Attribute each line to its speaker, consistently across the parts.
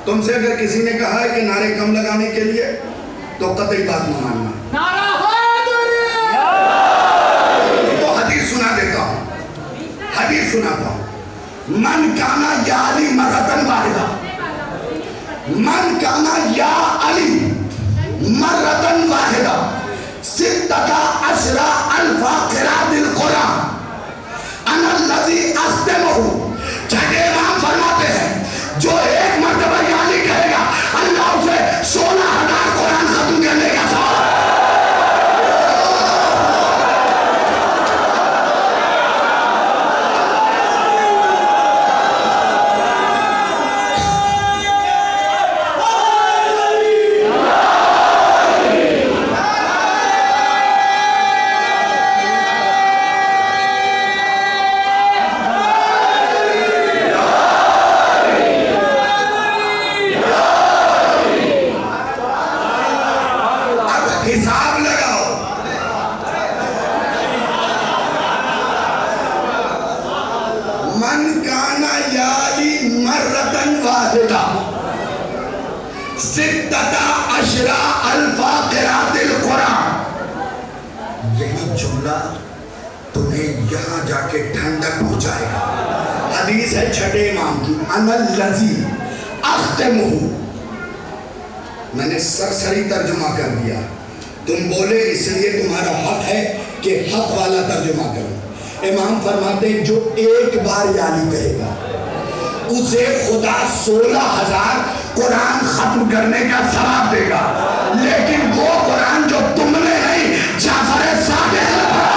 Speaker 1: तुमसे अगर किसी ने कहा है कि नारे कम लगाने के लिए तो कतई बात न मानना। तो हदीस सुना देता हूं, हदीस सुनाता हूं। मन काना या अली मर्रतन वाहिदा, मन काना या अली मर्रतन वाहिदा सित्तता अशरा अल्फा क़िरातिल कुरान अना लज़ी अस्तमहु। छठे इमाम फरमाते हैं जो एक मर्तबा या अली कहेगा अल्लाह उसे 16,000 कुरान खत्म करने का सवाल। हिसाब लगाओ, मन काना याली मर्रतन वाहिदा सित्तता अशरा अल्फा क़िरातिल कुरान। यही जुमला तुम्हें यहां जाके ठंडक पहुंचाएगा। हदीस है छठे इमाम की, अनल लज़ी अख्तमुहु। मैंने सरसरी तर्जुमा कर दिया, तुम बोले इसलिए तुम्हारा हक है कि हक वाला तर्जुमा करो। इमाम फरमाते जो एक बार यानी कहेगा उसे खुदा 16,000 कुरान खत्म करने का सवाब देगा, लेकिन वो कुरान जो तुमने नहीं जाफर सादिक ने पढ़ा।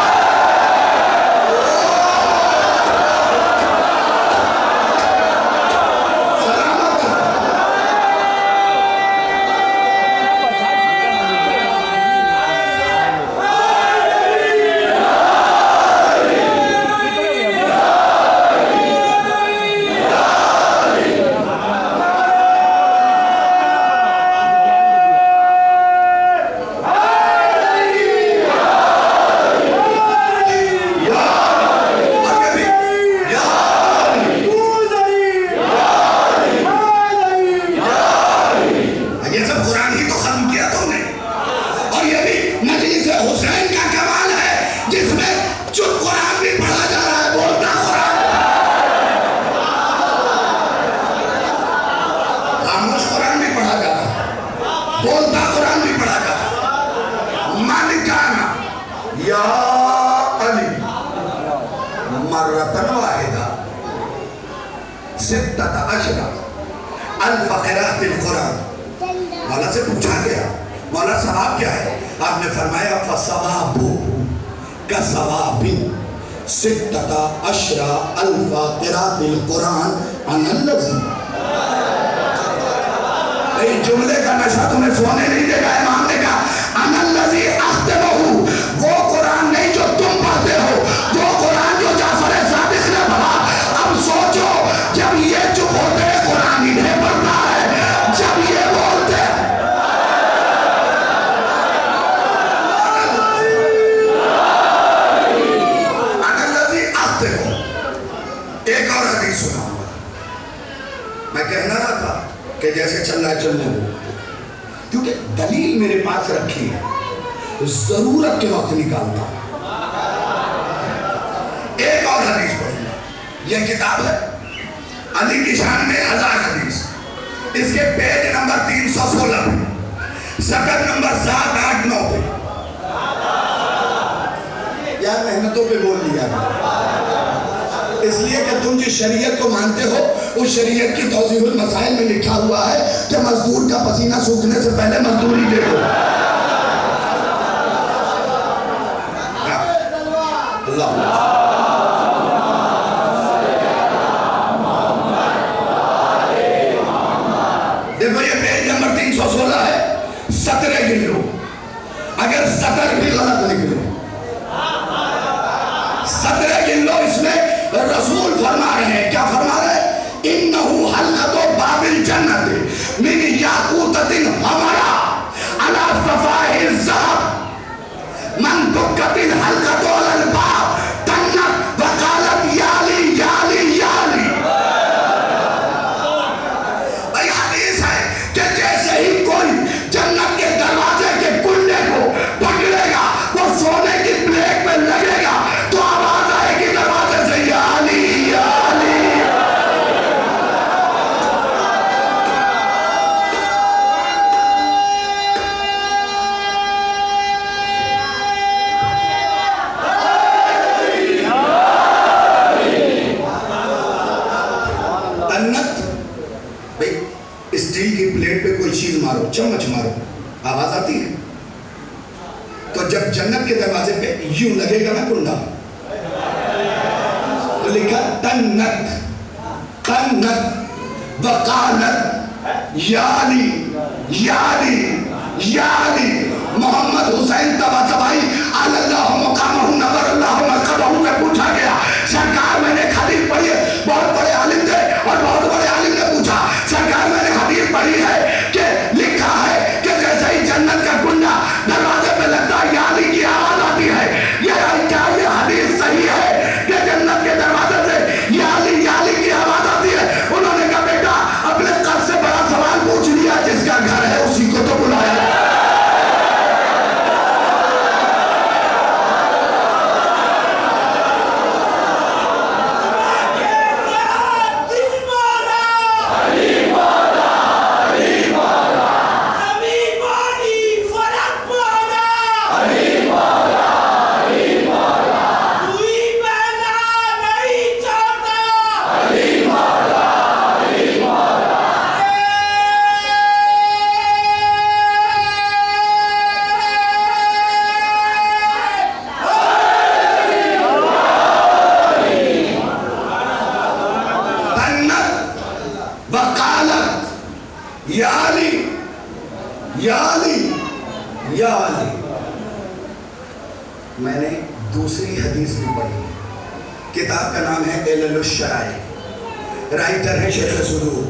Speaker 1: बोलता कुरान भी पढ़ा जाता। मन काना या अली मर्रतन वाहिदा सित्तता अशरा अल्फा क़िरातिल कुरान। मौला से पूछा गया मौला सवाब क्या है? आपने फरमाया फसवाबु का सवाबी सित्तता अशरा अल्फा क़िरातिल कुरान अनल लज़ी। जुमले का नशा तुम्हें सोने नहीं देगा। इमाम ने कहा अनल लज़ी अख्तमहु, वो कुरान नहीं जो तुम पढ़ते हो, वो कुरान जो जाफर सादिक ने पढ़ा। अब सोचो जब ये चुप होते हैं कुरान इन्हें पढ़ना है, जब ये बोलते हैं अनल लज़ी अख्तमहु। एक और हदीस सुनाऊंगा। मैं कहना रहा था कि जैसे चल रहा है चलने दो, क्योंकि दलील मेरे पास रखी है, जरूरत के वक्त निकालता हूं। एक और हदीस पढ़ूंगा। यह किताब है अली की शान में 1000 हदीस। इसके पेज नंबर 316 पे, सतर नंबर 7, 8, 9 पे। यार मेहनतों पे बोल लिया इसलिए कि तुम जिस शरीयत को मानते हो उस शरीयत की तौज़ीहुल मसाइल में लिखा हुआ है कि मजदूर का पसीना सूखने से पहले मजदूरी दे दो। देखो ये पेज नंबर 316 है, 17 गिन लो। अगर 17 भी गलत निकले 17 गिन लो। इसमें रसूल फरमा रहे हैं, क्या फरमा रहे हैं? इन्नहु हल्क़तु बाबिल जन्नत मिन याकूततिन हमारा अला सफ़ाहिल ज़हब मन दुक्कतिन हल्क़तु अलल बाब तन्नत वक़ालत याली याली याली। भाई हदीस स्टील की प्लेट पे कोई चीज मारो, चम्मच मारो, आवाज आती है। तो जब जन्नत के दरवाजे पे यूं लगेगा ना कुंडा, तो लिखा तन्नत तन्नत वकालत याली याली याली मोहम्मद हुसैन तबातबाई अल्लाह मुकामहु नवरल्लाहु मरकबहु से पूछा गया, सरकार मैंने हदीस पढ़ी है, बहुत बड़े आलिम थे और बहुत बड़े आलिम ने पूछा, सरकार मैंने हदीस पढ़ी है कि लिखा है कि जैसे ही जन्नत का कुंडा दरवाजे पे लगता है याली की आवाज आती है, क्या ये हदीस सही है कि जन्नत के दरवाजे से याली याली की आवाज आती है? उन्होंने कहा बेटा अपने कद से बड़ा सवाल पूछ लिया, जिसका घर है उसी को तो बुलाया। याली याली याली। मैंने दूसरी हदीस भी पढ़ी, किताब का नाम है इल्लुश शराई, राइटर है शेख सुदूक।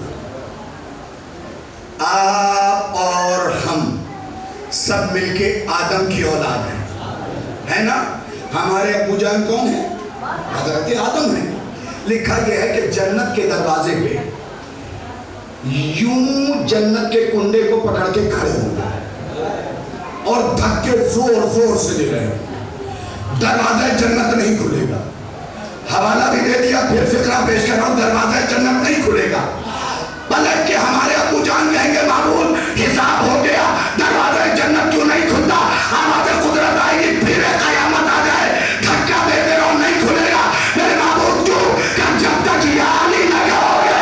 Speaker 1: आप और हम सब मिलके आदम की औलाद हैं, है ना? हमारे अबू जान कौन है? हजरत आदम है। लिखा यह है कि जन्नत के दरवाजे पे यूं जन्नत के कुंडे को पकड़ के खड़े होंगे और धक्के जोर जोर से दे रहे हैं, दरवाजा जन्नत नहीं खुलेगा। हवाला भी दे दिया, फिर फिक्रा पेश कर रहा हूं, दरवाजा जन्नत नहीं खुलेगा। पलट के हमारे अबू जान कहेंगे मामूल हिसाब हो गया, दरवाजा जन्नत क्यों नहीं खुलता? आवाज़ कुदरत आएगी, फिर कयामत आ जाए, धक्का देते रहो नहीं खुलेगा। मेरे मामूल क्यों? जब तक याली न कहोगे,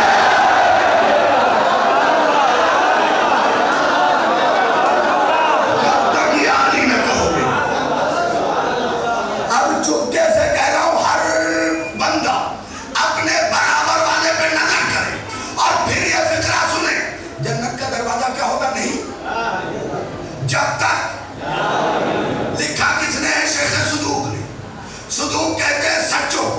Speaker 1: जब तक लिखा किसने है? शेख सुदूक ने। सुदूक कहते हैं सच्चों।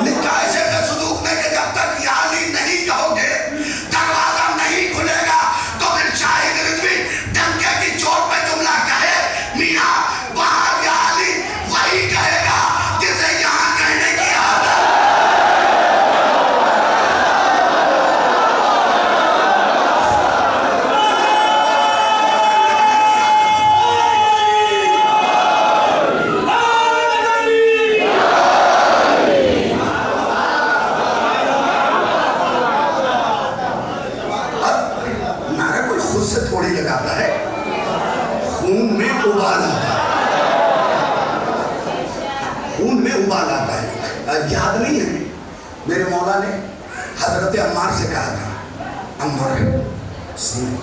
Speaker 1: लिखा है शेख सुदूक ने कि जब तक याली नहीं कहोगे दरवाजा नहीं खुलेगा। तो फिर शाहिद रिजवी डंके की चोट पे जुमला कहे, मियां बाहर याली वही कहेगा जिसे यहां कहने की आदत। थोड़ी लगाता है, खून में उबाल आता है, खून में उबाल आता है। याद नहीं है मेरे मौला ने हजरत अम्मार से कहा था, अम्मार सुनो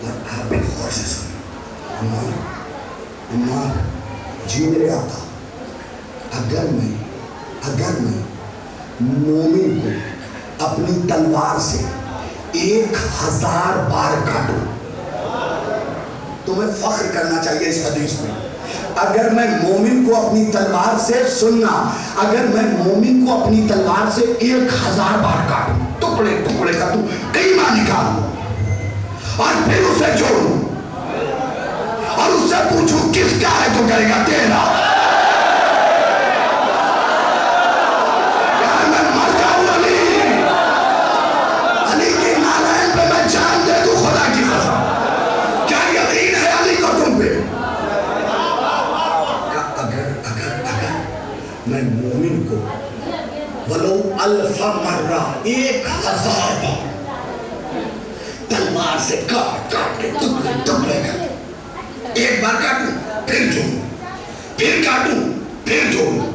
Speaker 1: और आप भी गौर से सुनो, अम्मार अम्मार जी मेरे आका, अगर मैं मोमिन को अपनी तलवार से 1000 बार काटूं, तुम्हें फख्र करना चाहिए इस हदीस में। अगर मैं मोमिन को अपनी तलवार से, सुनना, अगर मैं मोमिन को अपनी तलवार से 1000 बार काटूं, टुकड़े टुकड़े का तू कीमा निकालूं और फिर उसे जोड़ूं और उससे पूछूं किसका है, तो कहेगा तेरा। मैं मोमिन को वलो अल्फा मर्रा 1000 बार तलवार से काट काट के टुकड़े टुकड़े कर, एक बार काटूं फिर जोड़ूं, फिर काटूं फिर जोड़ूं,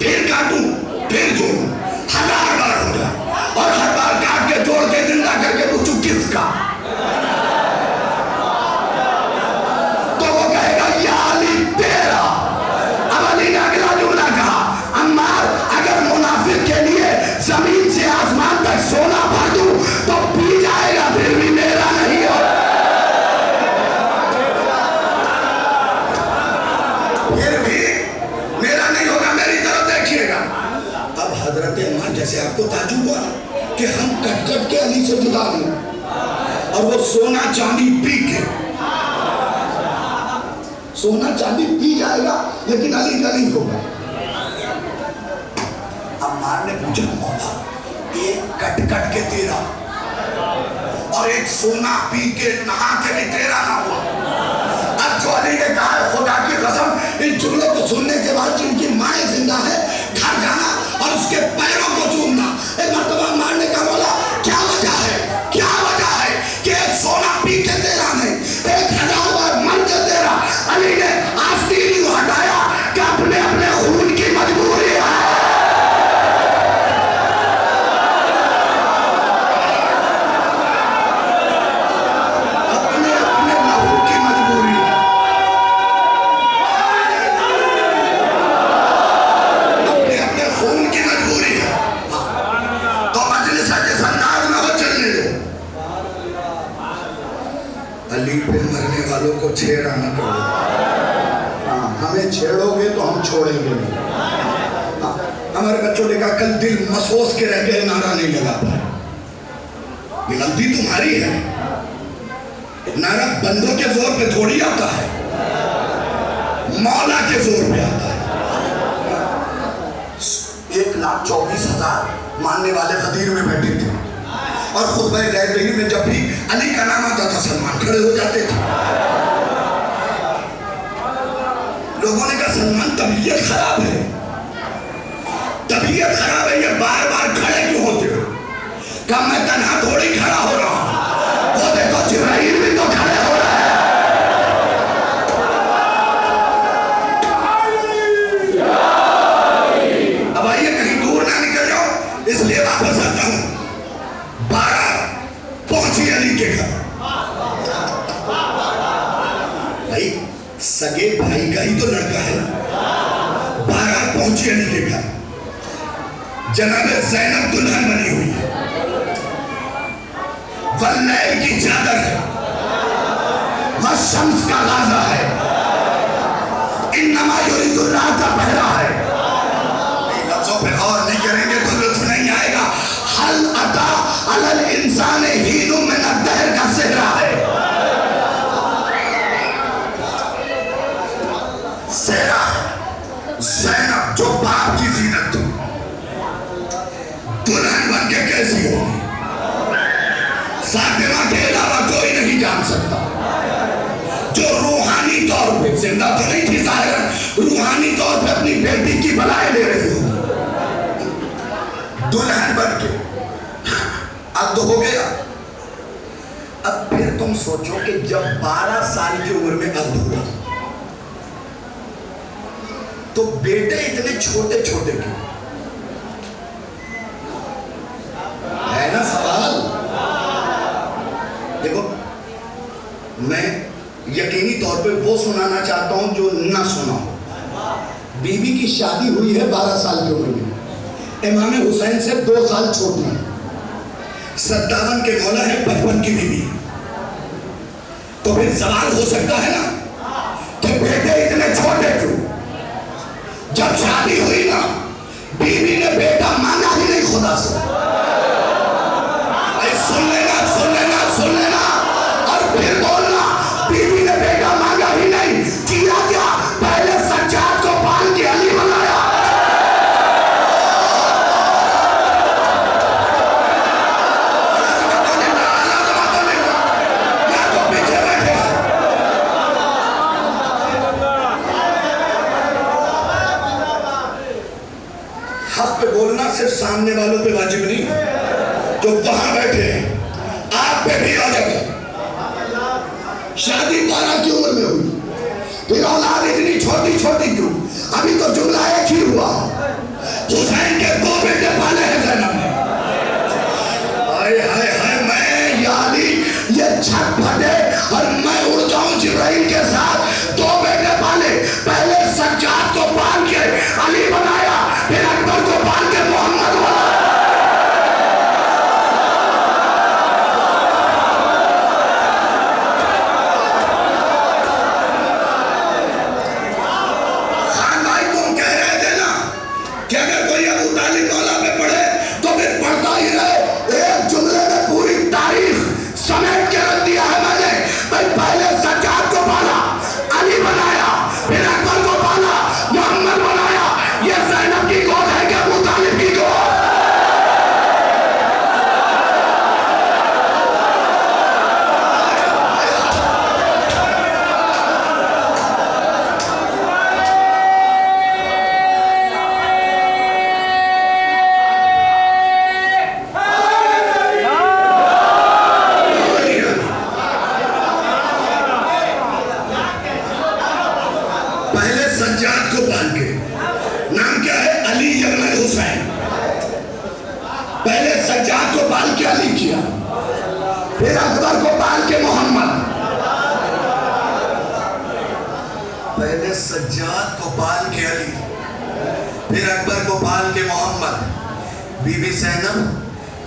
Speaker 1: फिर काटूं फिर जोड़ूं, 1000 बार हो जाए और हर बार काट के कट कट के अली से जुदा ली, और वो सोना चांदी पी के, सोना चांदी पी जाएगा लेकिन अली का नहीं होगा। अम्मार ने पूछा, मौला एक कट कट के तेरा और एक सोना पी के नहा के भी तेरा ना हुआ। अब जो अली ने कहा, खुदा की कसम, इन जुमलों को सुनने के बाद जिनकी माएँ जिंदा है, घर जाना और उसके पैरों को चूमना। एक मर्तबा अम्मार ने कहा, मौला क्या वजह है, क्या वजह है कि एक सोना पी के तेरा नहीं, 1000 बार मर के तेरा। अली ने आस्तीन हटाया कि अपने अपने खून की मजबूरी है, को छेड़ा न करो। हाँ, हमें छेड़ोगे तो हम छोड़ेंगे नहीं। हाँ, हमारे बच्चों ने कहा कल दिल महसूस के रह गए, नारा नहीं लगा पाए। ये गलती तुम्हारी है। नारा बंदों के जोर पे थोड़ी आता है, मौला के जोर पे आता है। 1,24,000 मानने वाले गदीर में बैठे थे और खुतबा रही में जब भी अली का नाम आता था सलमान खड़े हो जाते थे। लोगों ने कहा सलमान तबीयत खराब है, तबीयत खराब है, ये बार बार खड़े क्यों होते हो? कहा मैं तन्हा थोड़ी खड़ा हो रहा हूं, वो देखो जिब्राइल भी तो खड़े हो रहा है। अब आइए कहीं दूर ना निकल जाओ, इसलिए वापस आता हूं। 12 पहुंची अली के घर। भाई सगे भाई का ही तो लड़का है। 12 पहुंची अली के घर। जनाबे ज़ैनब दुल्हन बनी हुई है, वल्लैल की चादर है, वह शम्स का गाजा है, इन्नमा युरिदुल्लाह का पहरा है। लफ्जों पे गौर नहीं करेंगे तो लुत्फ नहीं आएगा। हल अता अलल इंसान हीनुम मिन अद्दहर का सेहरा है। सेहरा ज़ैनब जो बाप की जीनत थी, दुल्हन बन के कैसी होगी, फातिमा के अलावा कोई नहीं जान सकता। जो रूहानी तौर पे जिंदा तो नहीं थी, जाहिरन रूहानी तौर पे अपनी बेटी की बलाएं ले रही हो, दुल्हन बन के। अब तो हो गया। अब फिर तुम सोचो कि जब 12 साल की उम्र में अब हुआ तो बेटे इतने छोटे छोटे क्यों? है ना सवाल। देखो मैं यकीनी तौर पे वो सुनाना चाहता हूं जो ना सुना हो। बीवी की शादी हुई है 12 साल की उम्र में, इमाम हुसैन से 2 साल छोटी है। 57 के मौला है, 55 की बीवी। तो फिर सवाल हो सकता है ना कि बेटे इतने छोटे क्यों? जब शादी हुई ना, बीवी ने बेटा मांगा ही नहीं खुदा से। सुन लेना, सुन लेना, सुन लेना और फिर बोलना, बीवी ने बेटा मांगा ही नहीं। किया क्या? पहले सज्जाद को बांध के अली बनाया। पीछे बैठे हक पे बोलना सिर्फ सामने वालों पे वाजिब नहीं, जो वहां बैठे हैं आप पे भी आ जाएगा। शादी 12 की उम्र में हुई, फिर औलाद इतनी छोटी छोटी क्यों? अभी तो जुमला एक ही हुआ, हुसैन के 2 बेटे पाले हैं ज़ैनब ने। हाय हाय हाय, मैं यानी ये छत फटे और मैं उड़ जाऊं जिब्राइल के साथ। 2 बेटे पाले, पहले सज्जाद को बांध के अली बनाया, फिर अकबर को बांध के मोहम्मद बनाया। कि अगर कोई अबू तालिब मौला पे पढ़े तो फिर पढ़ता ही रहे। एक सज्जाद को पाल के अली, फिर अकबर को पाल के मोहम्मद, बीबी ज़ैनब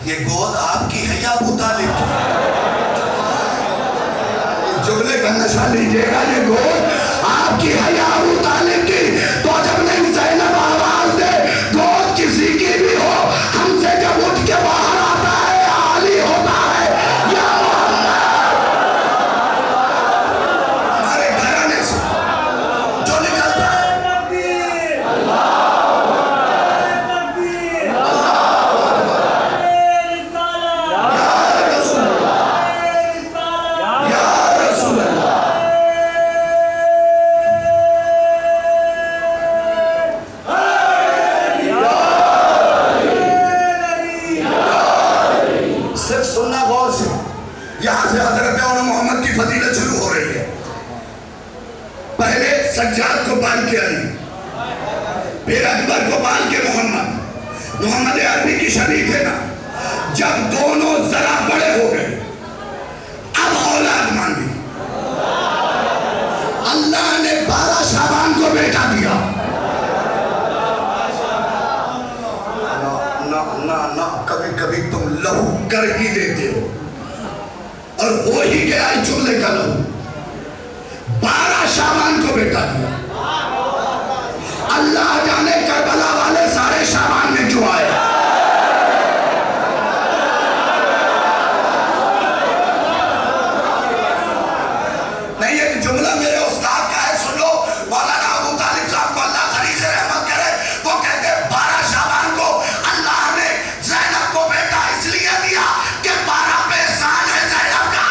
Speaker 1: ये गोद आपकी है या अबू तालिब की? जुमले का नशा लीजिएगा, ये गोद आपकी है या अबू तालिब की? तो जब नहीं ज़ैनब आवाज दे गोद किसी की भी हो, हमसे जब उठ के बाहर आता है अली होता है या हमारे घराने से जो निकलता है सज्जाद को पाल के अली, फिर अकबर को पाल के मोहम्मद। मोहम्मद अरबी की शरीक है ना, जब दोनों जरा बड़े हो गए अब औलाद मांगी। अल्लाह ने 12 शाबान को बेटा दिया। ना ना ना, कभी कभी तुम लहू कर ही देते हो, और हो ही गया चूल्हे का लहू। 12 शाबान को बेटा दिया। अल्लाह जाने करबला वाले सारे शाबान में क्यों आए। नहीं, एक जुमला मेरे उस्ताद का है, सुन लो। मौलाना अबू तालिब साहब को अल्लाह खरी से रहमत करे, वो कहते 12 शाबान को अल्लाह ने ज़ैनब को बेटा इसलिए दिया कि 12 पे एहसान है ज़ैनब का।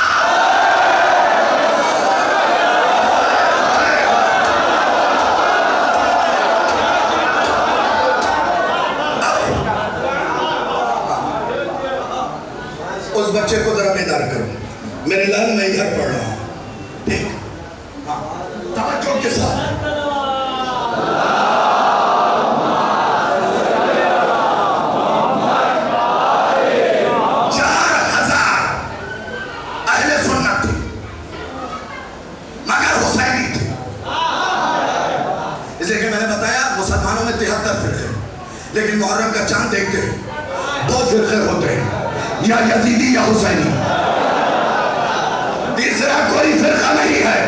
Speaker 1: उस बच्चे को जरा बेदार करो। मेरे लाल, मैं इधर पढ़ रहा हूँ, ठीक? हाँ, तवज्जो के साथ। 4000 अहले सुन्नत थे, मगर हुसैनी थे। इसलिए कि मैंने बताया मुसलमानों में 73 फिरके, लेकिन मुहर्रम का चांद देखते हैं 2 फिरके होते हैं, या यजीदी या हुसैनी। तीसरा कोई फिरका नहीं है,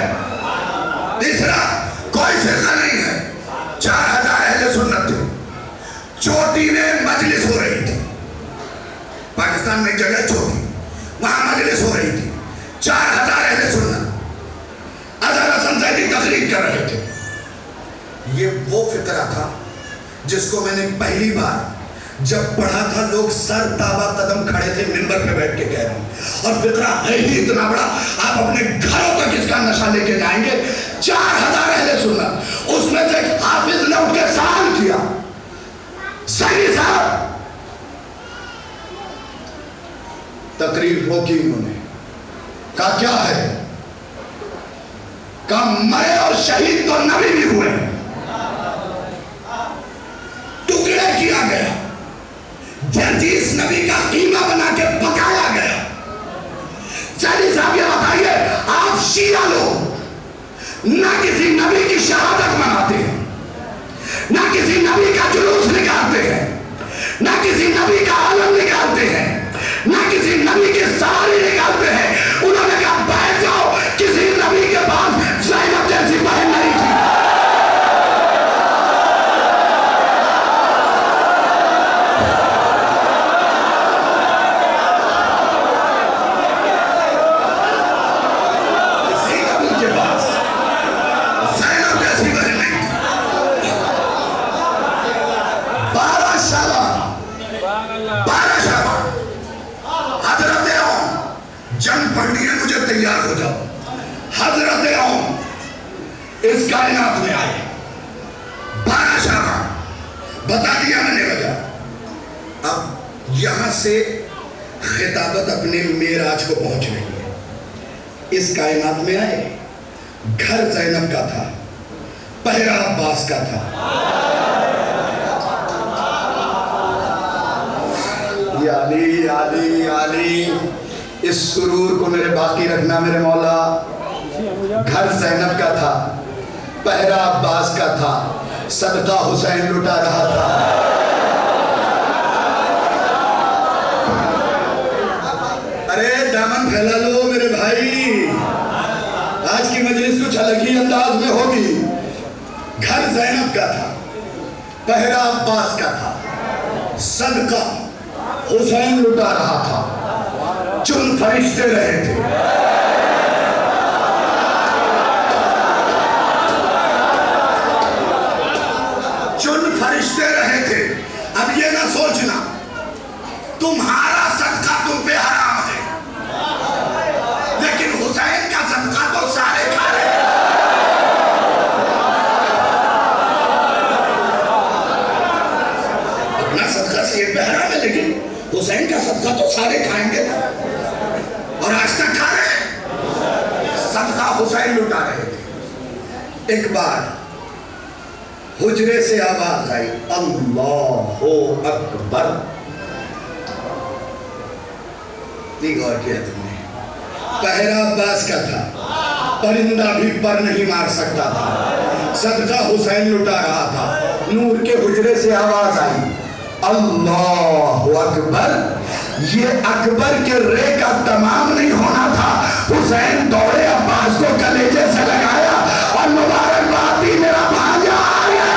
Speaker 1: तीसरा कोई फिरका नहीं है। 4000 अहले सुन्नत थे। चोटी में मजलिस हो रही थी, पाकिस्तान में एक जगह चोटी, वहां मजलिस हो रही थी। 4000 अहले सुन्नत अजहर हसन ज़ैदी तकरीर कर रहे थे। ये वो फिक्रा था जिसको मैंने पहली बार जब पढ़ा था, लोग सर ताबा कदम खड़े थे, मिंबर पे बैठ के कह रहे हैं। और फिक्रा है ही इतना बड़ा, आप अपने घरों तक इसका नशा लेके जाएंगे। 4000 अहले सुन्नत, उसमें से हाफिज ने उठ के सवाल किया, सही साहब, तकरीर रोकी उन्होंने, कहा क्या है? कहा मरे और शहीद तो नबी भी हुए, टुकड़े किया गया, जिस नबी का कीमा बना के पकाया गया। ज़ैदी साहब ये बताइए, आप शिया लोग ना किसी नबी की शहादत मनाते हैं, ना किसी नबी का जुलूस निकालते हैं, ना किसी नबी का आलम निकालते हैं, ना किसी नबी की सवारी निकालते हैं। उन्होंने कहा बैठ जाओ, किसी नबी के पास ज़ैनब जैसी बहन नहीं थी। जंग पढ़नी है, मुझे तैयार हो जाओ। हजरत ओम इस कायनात में आए, 12 शाबान बता दिया मैंने वजह। अब यहां से खिताबत अपने मेराज को पहुंच रही है। इस कायनात में आए, घर ज़ैनब का था, पहरा अब्बास का था। याली याली याली, इस सुरूर को मेरे बाकी रखना मेरे मौला। घर ज़ैनब का था, पहरा अब्बास का था, सदका हुसैन लुटा रहा था। अरे दामन फैला लो मेरे भाई, आज की मजलिस कुछ अलग ही अंदाज में होगी। घर ज़ैनब का था, पहरा अब्बास का था, सदका हुसैन लुटा रहा था। चुन फरिश्ते रहे थे, चुन फरिश्ते रहे थे। अब ये ना सोचना तुम्हारा सदका तुम पे हराम है, लेकिन हुसैन का सदका तो सारे खा रहे हैं। अपना सदका सिर पे हराम है, लेकिन हुसैन का सदका तो सारे खाएंगे और आज तक खा रहे हैं। सदका हुसैन लुटा रहे थे। एक बार हुजरे से आवाज आई, अल्लाहु अकबर। नहीं गौर किया तुमने? पहरा अब्बास का था, परिंदा भी पर नहीं मार सकता था, सदका हुसैन लुटा रहा था। नूर के हुजरे से आवाज आई, अल्लाहु अकबर। ये अकबर के रे का तमाम नहीं होना था। हुसैन दौड़े, अब्बास को कलेजे से लगाया और मुबारकबाद दी, मेरा भांजा आ गया।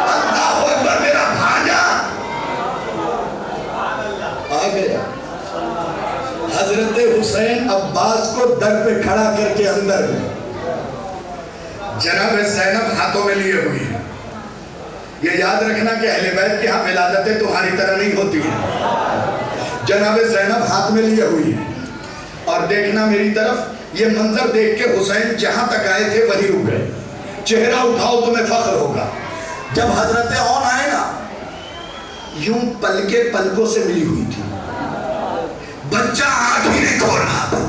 Speaker 1: अल्लाहु अकबर, मेरा भांजा आ गया। हजरत हुसैन अब्बास को दर पे खड़ा करके अंदर में, जनाब ज़ैनब हाथों में लिए हुई है। ये याद रखना कि अहले बैत की यहाँ विलादतें तुम्हारी तरह नहीं होती हैं। जनाब ज़ैनब हाथ में लिए हुई है और देखना मेरी तरफ, ये मंजर देख के हुसैन जहां तक आए थे वहीं रुक गए। चेहरा उठाओ तुम्हें फख्र होगा। जब हजरत औन आए ना, यूं पलके पलकों से मिली हुई थी, बच्चा आंख ही नहीं खोल रहा था।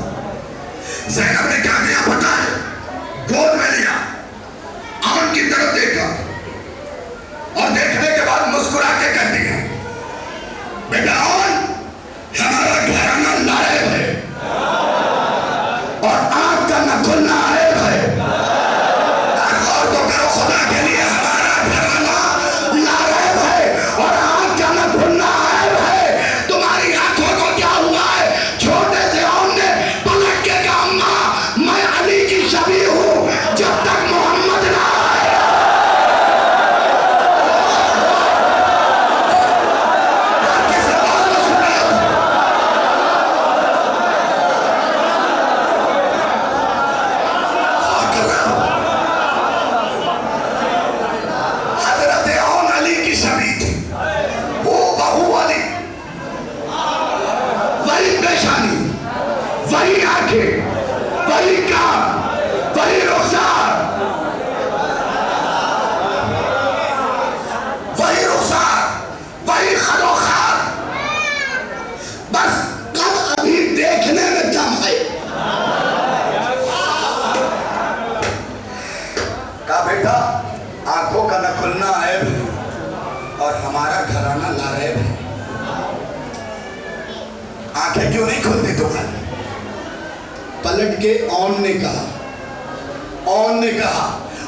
Speaker 1: ज़ैनब ने क्या किया पता है? गोद में लिया, औन की तरफ देखा और देखने के बाद मुस्कुरा के कह दिया, बेटा औन, हमारा घराना नायब है और आंख का न खुलना आयब है। और तो करो खुदा के लिए, हमारा घराना नायब है और आंख का न खुलना आयब है। तुम्हारी आंखों को क्या हुआ है? छोटे से औन ने पलट के कहा, अम्मा मैं अली की शबी हूं, जब तक मोहम्मद ना आए। हजरत औन अली की शबी थी, वो बहू अली, वही पेशानी, वही आंखें, वही कान, वही रुखसार, वही रुखसार, वही खलोखार। बस कब अभी देखने में दम है। कहा बेटा, आंखों का न खुलना ऐब है और हमारा घराना नायब है। आंखें क्यों नहीं खुलती तुम्हारी? पलट के औन ने कहा, औन ने कहा,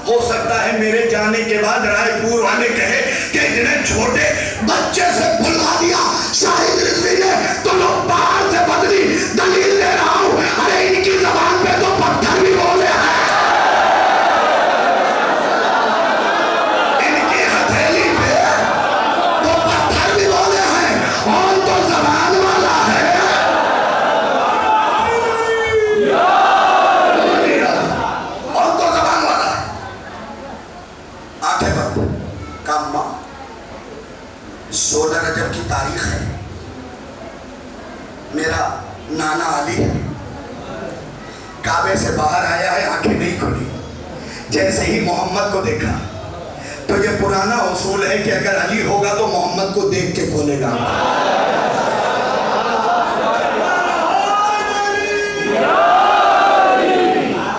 Speaker 1: हो सकता है मेरे जाने के बाद रायपुर वाले कहे कि इतने छोटे बच्चे से बुलवा दिया शाहिद रिजवी ने, तो लोग बाहर से बदली दलील ले रहा हूं। अरे इनकी जबान पे तो पत्थर भी बोले हैं, इनकी हथेली पे तो पत्थर भी बोले हैं। औन तो जबान वाला है, और तो जबान वाला है। आंखें बंद, काम्मा 16 रजब की तारीख है, मेरा नाना अली है, काबे से बाहर आया है, आंखें नहीं खुली। जैसे ही मोहम्मद को देखा, तो ये पुराना उसूल है कि अगर अली होगा तो मोहम्मद को देख के खोलेगा।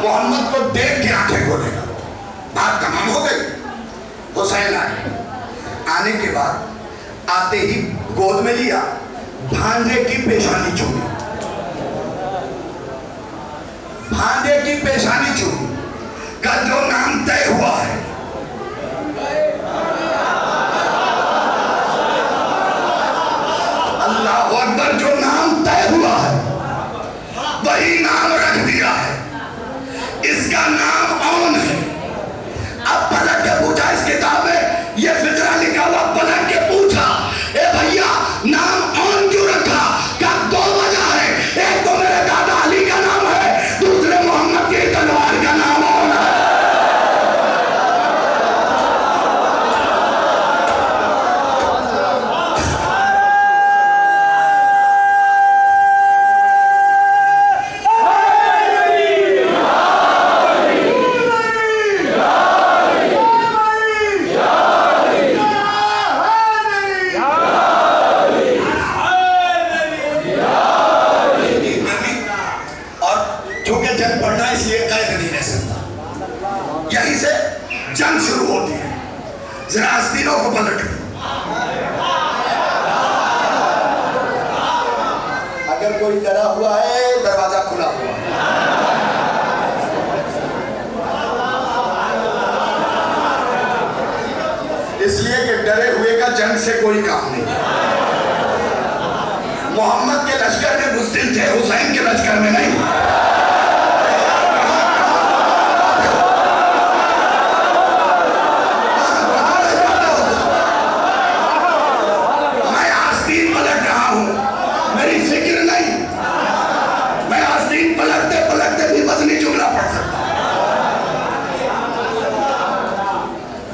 Speaker 1: मोहम्मद को देख के आंखें खोलेगा। बात तमाम हो गई। हुसैन आए, आने के बाद आते ही गोद में लिया, भांजे की पेशानी छूई। फांदे की पेशानी छूटी का जो नाम तय हुआ है, अल्लाह अकबर, जो नाम तय हुआ है वही नाम रख दिया है। इसका नाम औन है। अब पलट के पूछा, इस किताब में ये फितरा लिखा हुआ, पलट के पूछा, ए भैया नाम औन क्यों रखा? क्या दो वजह है, एक तो मेरे दादा अली का नाम है, दूसरे मोहम्मद की तलवार का नाम औन है। यहीं से जंग शुरू होती है। जरा आस्तीनों को पलट, अगर कोई डरा हुआ है दरवाजा खुला हुआ है। इसलिए कि डरे हुए का जंग से कोई काम नहीं। मोहम्मद के लश्कर में बुज़दिल थे, हुसैन के लश्कर में नहीं।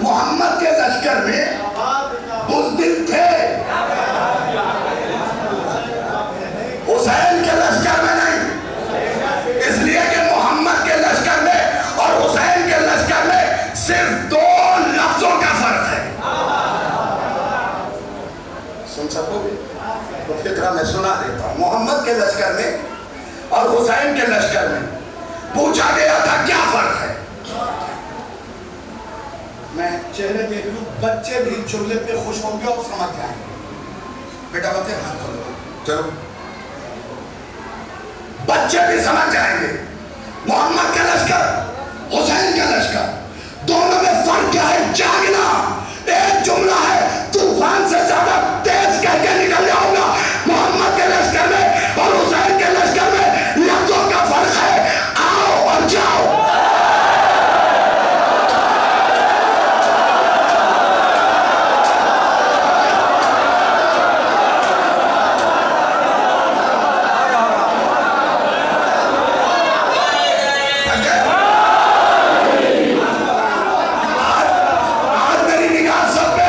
Speaker 1: मोहम्मद के लश्कर में बुज़दिल थे, हुसैन के लश्कर में नहीं। इसलिए कि मोहम्मद के लश्कर में और हुसैन के लश्कर में सिर्फ दो लफ्जों का फर्क है। सुन सकोगे तो फिक्रा मैं सुना देता हूं। मोहम्मद के लश्कर में और हुसैन के लश्कर में पूछा गया था क्या फर्क है। मैं चेहरे देख लूं, बच्चे भी जुमले पे खुश होंगे और समझ जाएंगे। बेटा बच्चे हाथ खोलो, चलो, बच्चे भी समझ जाएंगे। मोहम्मद का लश्कर, हुसैन का लश्कर, दोनों में फर्क क्या है? जागना। एक जुमला है, तूफान से ज्यादा तेज कह के निकल जाऊंगा। मोहम्मद के लश्कर में और हुसैन के लश्कर में लफ्जों का फर्क है। आओ और जाओ। आज मेरी निगाह सब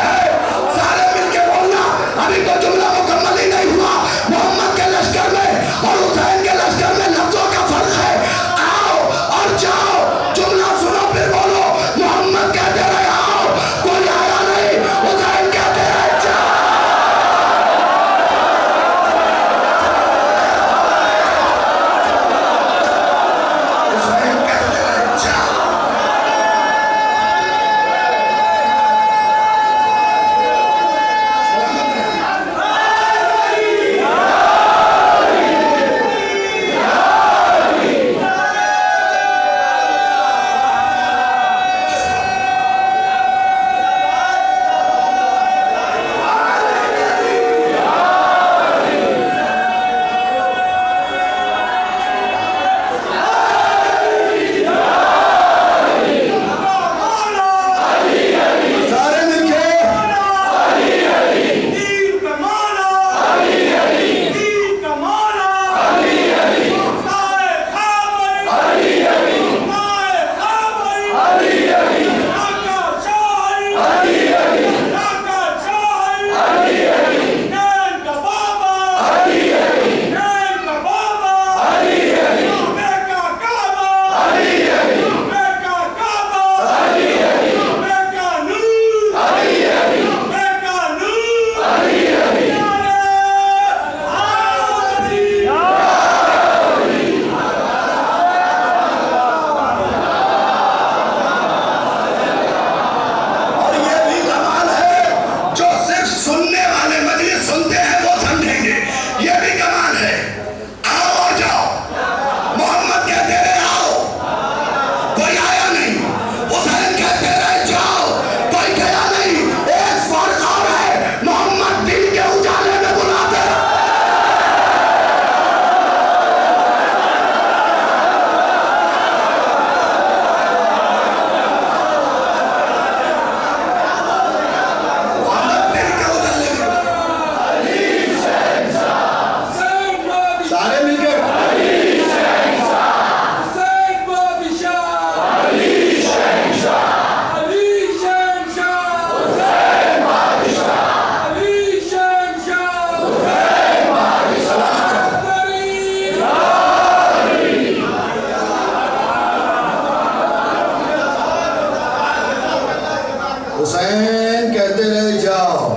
Speaker 1: हुसैन कहते रहे जाओ,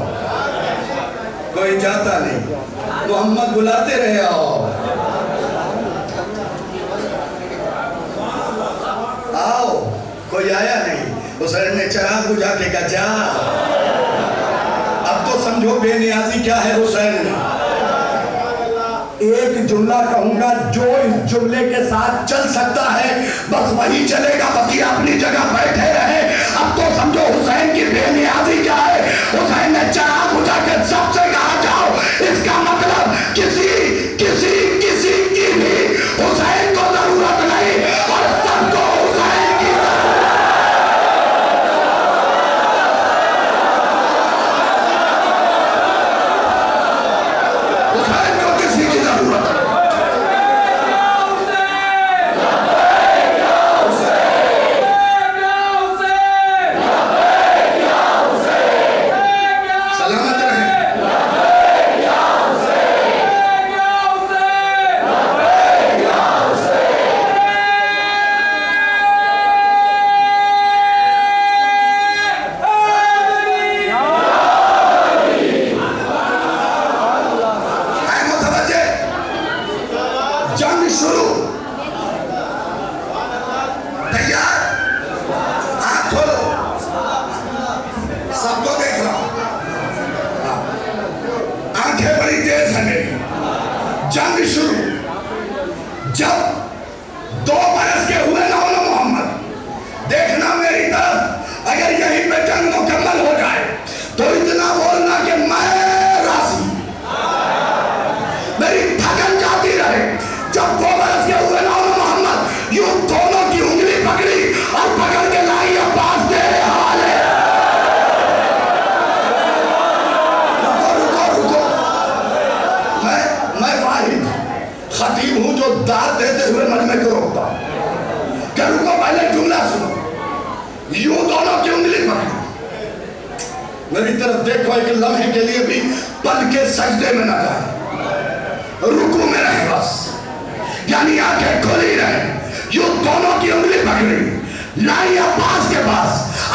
Speaker 1: कोई जाता नहीं, मोहम्मद बुलाते रहे आओ आओ, कोई आया नहीं। हुसैन ने चिराग बुझा के कहा जा। अब तो समझो बेनियाजी क्या है हुसैन में। एक जुमला कहूंगा, जो इस जुमले के साथ चल सकता है बस वही चलेगा, बाकी अपनी जगह बैठे रहे। अब तो समझो हुसैन की बेनियाजी क्या है। हुसैन ने चिराग बुझा के सबसे कहा जाओ। इसका मतलब किसी किसी किसी की भी हुसैन को जरूरत नहीं और सबको हुसैन की हुसैन को किसी की जरूरत नहीं। जंग शुरू, तैयार, आंख खोलो, सबको देख रहा हूं, आंखें बड़ी तेज है मेरी। जंग शुरू, जब 2 बरस के हुए ना हो मोहम्मद, देखना मेरी तरफ, अगर यहीं पे जंग मुकम्मल हो जाए तो इतना बोलना कि मैं राजी, मेरी थकन जाती रहे। जब 2 बरस के हुए ना हो मोहम्मद, यूं दोनों की उंगली पकड़ी और पकड़ के लाई अब्बास तेरे हवाले। रुको रुको रुको, मैं वाहिद खतीब हूं जो दाद देते हुए मजमे को रोकता हूं। क्या रुको, पहले जुमला सुनो। यूं दोनों की उंगली पकड़ी, मेरी तरफ देखो, एक लम्हे के लिए भी पल के सजदे में न जाए, रुकू में रहे बस, यानी आंखें खुली रहे। यूं दोनों की उंगली पकड़ी, लाई अब्बास के पास।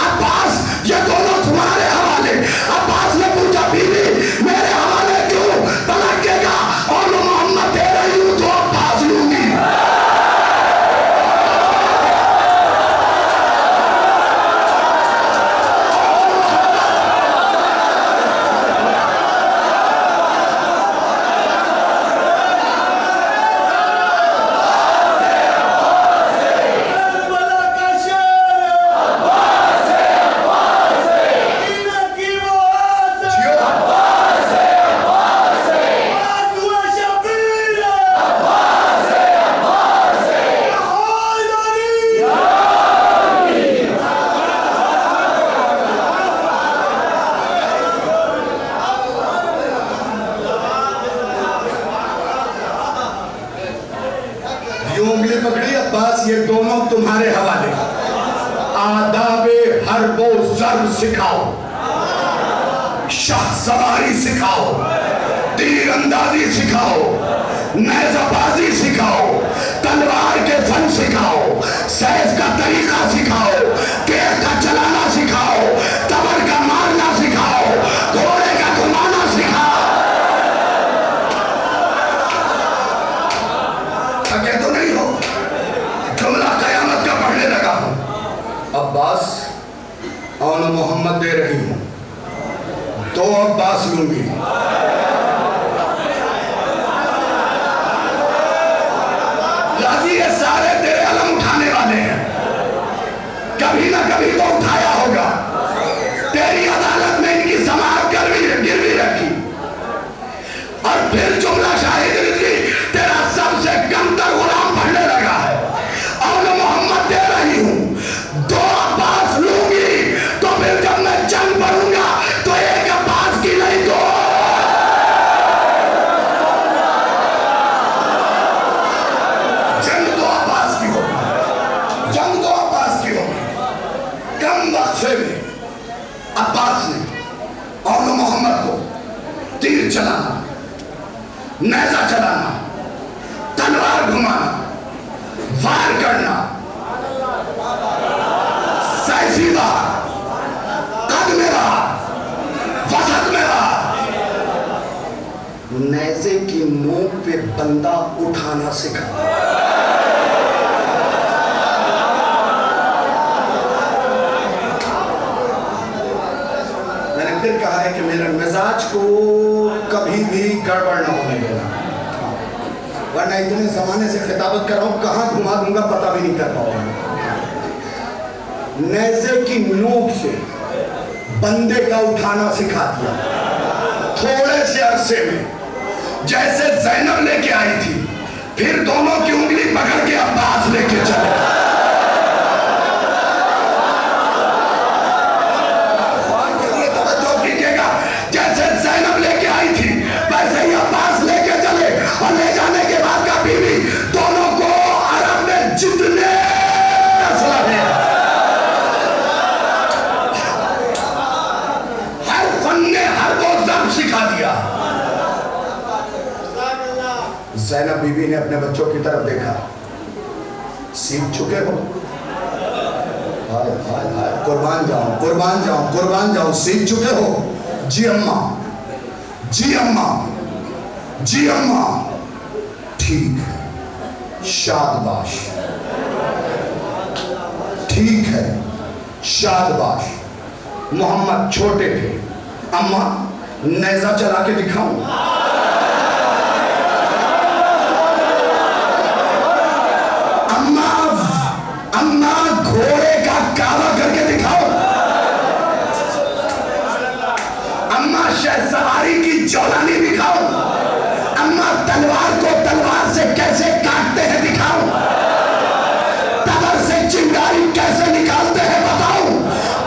Speaker 1: अब्बास, ये दोनों तुम्हारे हवाले। अब्बास ने पूछा, बीवी मेरे हवाले क्यों? तलकेगा और मोहम्मद दे रही हूं तो अब्बास लूंगी। उंगली पकड़ी, अब्बास ये दोनों तुम्हारे हवाले। आदाबे हर्बो ज़र्ब सिखाओ, शाह सवारी सिखाओ, तीर अंदाजी सिखाओ, नेज़ाबाजी सिखाओ, तलवार के फन सिखाओ, सैफ का तरीका सिखाओ, केस का चलाना सिखाओ, तबर का मारना सिखाओ, घोड़े का घुमाना सिखाओ। थके तो नहीं हो? जुमला कयामत का पढ़ने लगा हूं। अब्बास और मोहम्मद दे रही हूं, 2 अब्बास लूंगी। लाजी ये सारे तेरे अलम उठाने वाले हैं, कभी ना कभी तो उठाया होगा। तेरी अदालत में इनकी समाअत गिरवी रखी और फिर जुमला शाहिद रिजवी तेरा सबसे कमतर गुलाम पढ़ने लगा है। और मोहम्मद दे रही हूं, 2 अब्बास लूंगी। तो फिर जब मैं जंग पढ़ूंगा तो 1 अब्बास की नहीं, 2। जंग 2 अब्बास की होगी, जंग 2 अब्बास की होगी। नेज़े की नोक पे बंदा उठाना सिखा। मैंने फिर कहा है कि मेरे मिजाज को कभी भी गड़बड़ ना होने देना, वरना इतने जमाने से खिताबत कर रहा हूं, कहां घुमा दूंगा पता भी नहीं कर पाऊंगा। नेज़े की नोक से बंदे का उठाना सिखा दिया। थोड़े से अरसे में जैसे ज़ैनब लेके आई थी, फिर दोनों की उंगली पकड़ के अब्बास लेके चले। जैसे ज़ैनब लेके आई थी वैसे ही अब्बास लेके चले, और ले जाने के बाद का बीवी दोनों को अरब में जितने असलहे हर फन ने हर वो ज़ब्त सिखा दिया। ज़ैनब बीवी ने अपने बच्चों की तरफ देखा, सीख चुके हो, हाय हाय हाय, कुर्बान जाऊं कुर्बान जाऊं कुर्बान जाऊं, सीख चुके हो? जी अम्मा, जी अम्मा, जी अम्मा, ठीक है, शाबाश, ठीक है, शाबाश। मोहम्मद छोटे थे, अम्मा नेज़ा चला के दिखाऊं? अम्मा, अम्मा घोड़े का काला करके दिखाओ? अम्मा शहसवारी की जौलानी दिखाओ? अम्मा तलवार को तलवार से कैसे काटते हैं दिखाओ? तबर से चिंगारी कैसे निकालते हैं बताओ?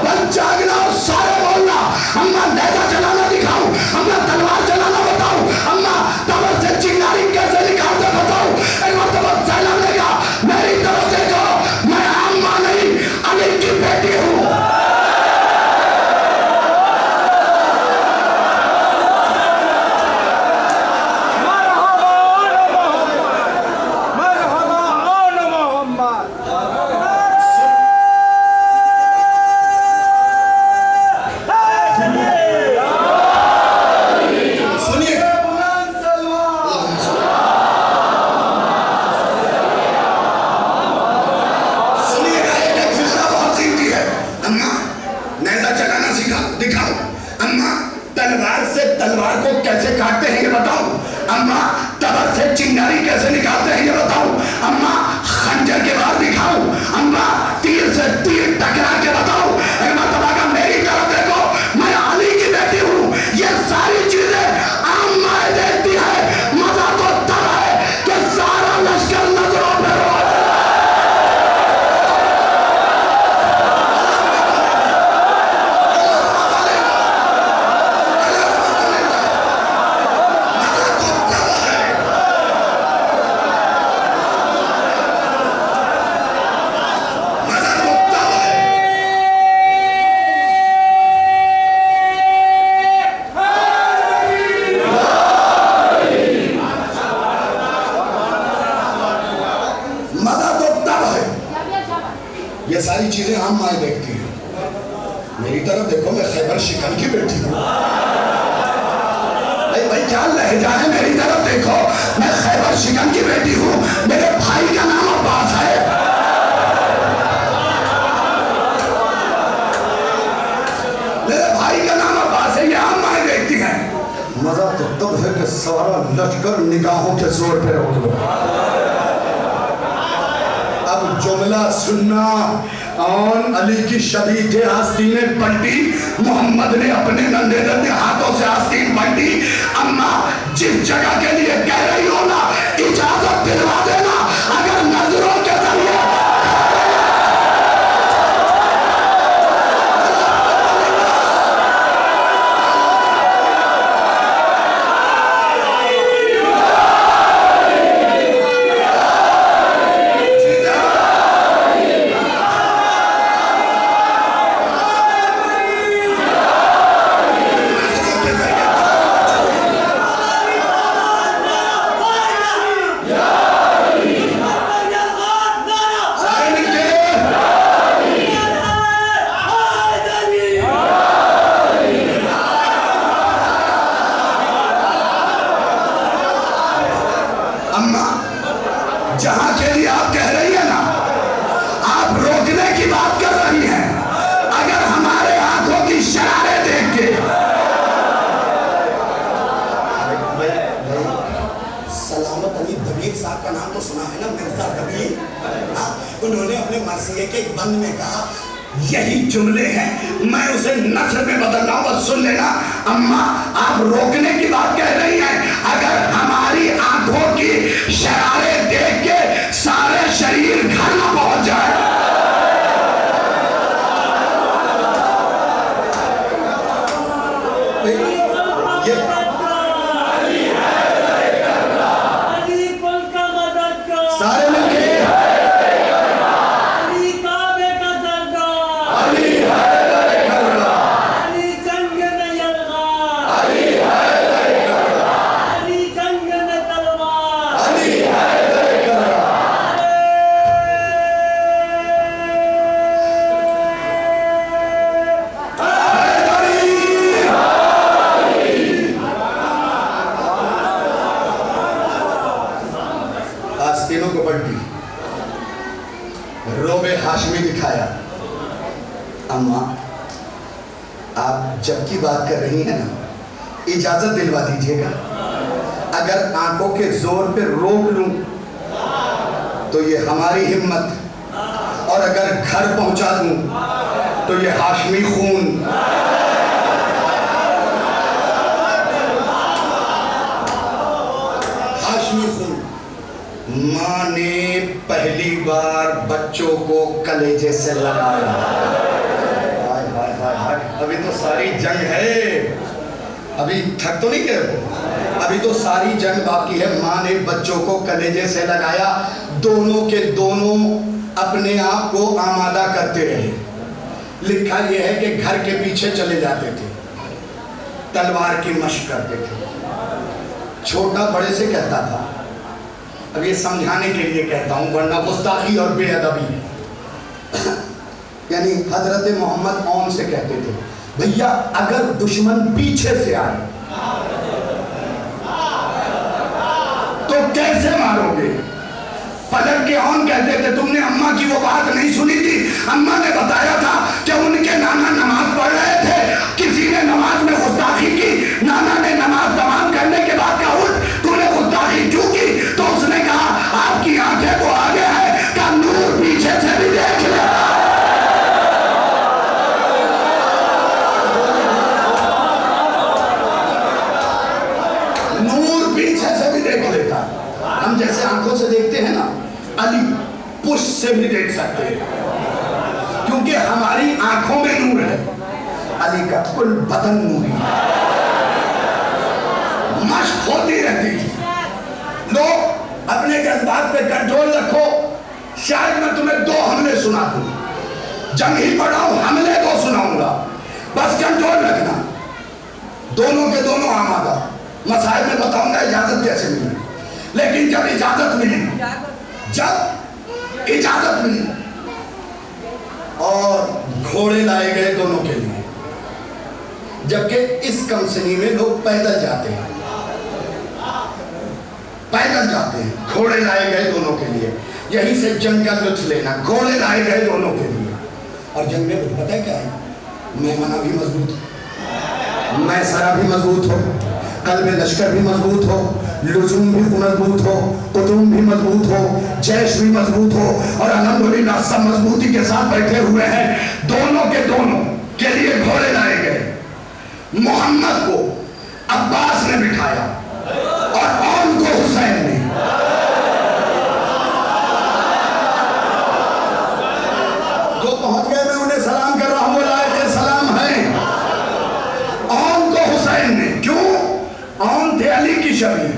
Speaker 1: बल जागना और सारे बोलना, अम्मा नेज़ा चलाना दिखाओ, अम्मा तलवार चलाना बताओ, अम्मा तबर से चिंगारी कैसे निकालते बताओ? एक मरतबा ज़ैनब ने कहा, मेरी तरफ देखो, मैं अम्मा नहीं अली की बेटी हूँ। तलवार को कैसे काटते हैं ये बताओ? अम्मा तबर से चिंगारी कैसे निकालते हैं ये बताओ? अम्मा खंजर के बाहर दिखाओ, अम्मा तीर से तीर टकरा के बताओ? का मेरी तरफ देखो, मैं अली की बेटी हूँ। ये सारी चीजें अम्मा देखती है। मजा तो तब है कि सारा लश्कर नजरों पे रो। ये सारी चीजें हम माए देखती हैं। मेरी तरफ देखो, मैं खैबर शिकन की बेटी हूँ। भाई क्या लहजा है? मेरी तरफ देखो, मैं खैबर शिकन की बेटी हूँ। मेरे भाई का नाम अब्बास है। मेरे भाई का नाम अब्बास है। ये हम माए देखती हैं। मजा तो तब है कि सारा लश्कर निगाहों के जोर पे रोक लो। अब जुमला सुनना। और अली की शबी थे, आस्तीनें पलटी। मोहम्मद ने अपने नंगे नंगे हाथों से आस्तीन पलटी। अम्मा जिस जगह के लिए कह रही हो ना, इजाजत दिलवा देना। अगर नजरों के जरिए एक एक बंद में कहा, यही जुमले हैं, मैं उसे नस्र में बदल रहा हूं, बस सुन लेना। अम्मा आप रोकने की बात कह रही हैं, अगर हमारी आंखों की शरारत देख के सारे शरीर घर न पहुंच जाए। सारे मिलके रोबे हाशमी दिखाया। अम्मा आप जब की बात कर रही हैं ना, इजाजत दिलवा दीजिएगा। अगर आंखों के जोर पे रोक लूं तो ये हमारी हिम्मत, और अगर घर पहुंचा दूं तो ये हाशमी खून। हाशमी खून। माँ ने पहली बार बच्चों को कलेजे से लगाया। हाय हाय हाय हाय, अभी तो सारी जंग है, अभी थक तो नहीं गए, अभी तो सारी जंग बाकी है। माँ ने बच्चों को कलेजे से लगाया, दोनों के दोनों अपने आप को आमादा करते रहे। लिखा यह है कि घर के पीछे चले जाते थे, तलवार की मशक करते थे। छोटा बड़े से कहता था, अब ये समझाने के लिए कहता हूं वरना गुस्ताखी और बेअदबी। यानी हजरत मोहम्मद औन से कहते थे, भैया अगर दुश्मन पीछे से आए तो कैसे मारोगे? फजर के औन कहते थे, तुमने अम्मा की वो बात नहीं सुनी थी? अम्मा ने बताया था कि उनके नाना नमाज पढ़ रहे थे, किसी ने नमाज में गुस्ताखी की, नाना ने नमाज तमाम करने के बाद कहा, उठ तूने गुस्ताखी क्यों की? तो उसने कहा आपकी आंखें तो आगे है, का नूर पीछे से भी देख ले। नूर पीछे से भी देख लेता। हम जैसे आंखों से देखते हैं ना, अली पुश से भी देख सकते हैं, क्योंकि हमारी आंखों में नूर है। अली का कुल बदन नूरी, मशक होती रहती थी। लोग अपने जज्बात पे कंट्रोल रखो। शायद मैं तुम्हें 2 हमले सुना दूं, जंग ही पढ़ाऊं, हमले 2 सुनाऊंगा, बस कंट्रोल रखना। दोनों के दोनों आमादा। मसाइल में बताऊंगा इजाजत कैसे मिली, लेकिन जब इजाजत मिली और घोड़े लाए गए दोनों के लिए, जबकि इस कमसनी में लोग पैदल जाते हैं, घोड़े लाए गए दोनों के लिए। यहीं से जंग का लुत्फ लेना, घोड़े लाए गए दोनों के लिए। और जंग में पता है क्या है? मेमना भी मजबूत, मैसरा भी मजबूत हो, कल्बे लश्कर भी मजबूत हो, लुजूम भी मजबूत हो, कुतुम भी मजबूत हो, जैश भी मजबूत हो, और अल्हम्दुलिल्लाह सब मजबूती के साथ बैठे हुए हैं। दोनों के दोनों के लिए घोड़े लाए गए। मोहम्मद को अब्बास ने बिठाया और औन को हुसैन ने। जो पहुंच गए मैं उन्हें सलाम कर रहा हूं, वो लायक सलाम है। औन को हुसैन ने, क्यों? औन थे अली की शबी,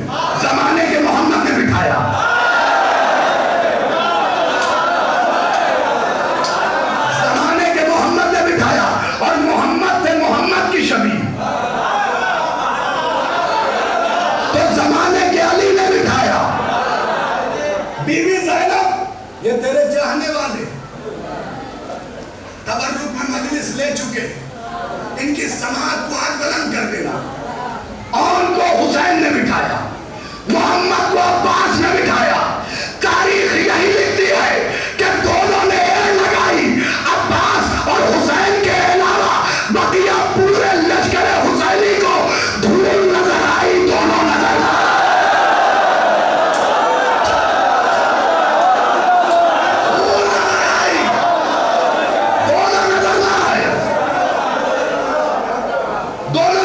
Speaker 1: जमाने के मोहम्मद ने बिठाया। जमाने के मोहम्मद ने बिठाया और मोहम्मद थे मोहम्मद की शबी, तो जमाने के अली ने बिठाया। बीवी ज़ैनब, ये तेरे चाहने वाले तबर्रुक में मजलिस ले चुके, इनकी समाअत को आज बुलंद कर देना। औन को हुसैन ने बिठाया, मोहम्मद को अब्बास ने बिठाया।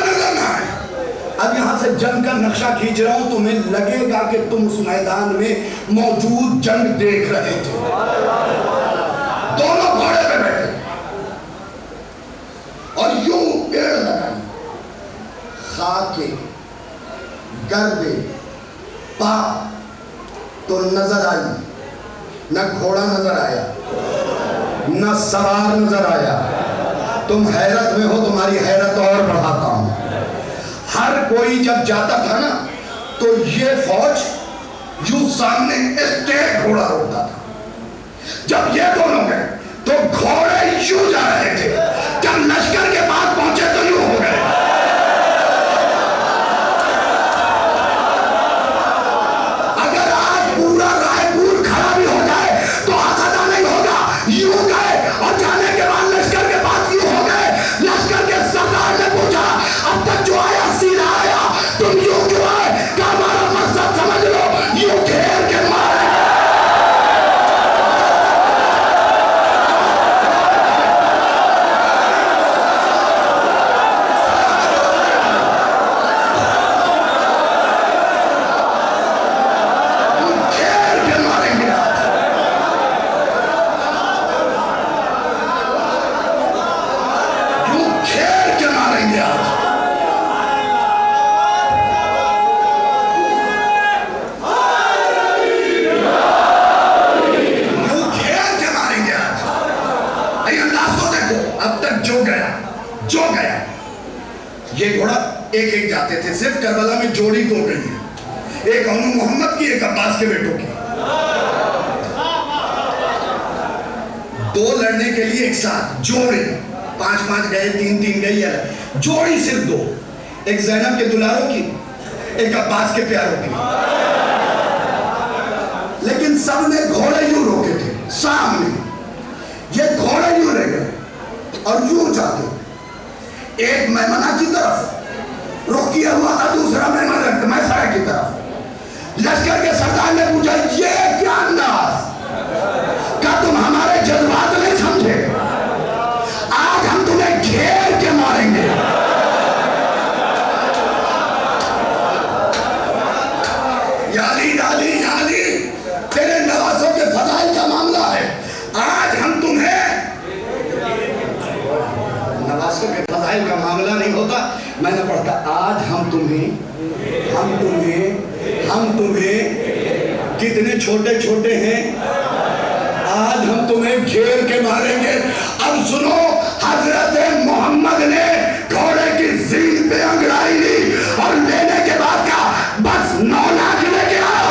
Speaker 1: नजर ना आए। अब यहां से जंग का नक्शा खींच रहा हूं, तुम्हें लगेगा कि तुम उस मैदान में मौजूद जंग देख रहे थे। दोनों घोड़े पे बैठे और यूं पेड़ लगाई, खाके गर्दे पा तो नजर आई, न घोड़ा नजर आया, न सवार नजर आया। तुम हैरत में हो, तुम्हारी हैरत और बढ़ाता हूं। हर कोई जब जाता था ना तो ये फौज यूं सामने स्टेट घोड़ा रोकता था। जब ये दोनों गए तो घोड़े यूं जा रहे थे, जब लश्कर के पास पहुंचे तो यूं हो गए। अगर आज पूरा रायपुर खड़ा भी हो जाए तो आखदा नहीं होगा। यूं गए और जाने के बाद लश्कर के पास यूं हो गए। लश्कर के सरदार ने पूछा, अब तक जो आया सीधा आया, तुम यूं क्यों आए? क्या हमारा मकसद समझ लो, यूं घेर के मारे। घेर के मारेंगे, यूं घेर के मारेंगे आज। अब तक जो गया ये घोड़ा एक एक जाते थे। सिर्फ करबला में जोड़ी तोड़ रही है, एक अनु मोहम्मद की, एक अब्बास के बेटों की। दो लड़ने के लिए एक साथ जोड़ी, 5-5 गए, 3-3 गई है। जोड़ी सिर्फ दो, एक ज़ैनब के दुलारों की, एक अब्बास के प्यारों की। लेकिन सबने घोड़े यूं रोके थे सामने। ये घोड़े यूं रह गए और यूं जाते, एक मैमना की तरफ रुख किया हुआ था, दूसरा मैसरा की तरफ। लश्कर के सरदार ने पूछा, ये क्या अंदाज? क्या तुम हमारे जज्बात नहीं समझे? आज हम तुम्हें घेर के मारेंगे। याली याली याली, तेरे नवासों के फजाइल का मामला है। आज हम तुम्हें, नवासों के फजाइल का मामला नहीं होता, मैंने पढ़ता, आज हम तुम्हें कितने छोटे छोटे हैं, आज हम तुम्हें घेर के मारेंगे। अब सुनो, हजरत मोहम्मद ने घोड़े की सींग पे अंगड़ाई ली और लेने के बाद क्या, बस 9 लाख लेके आया।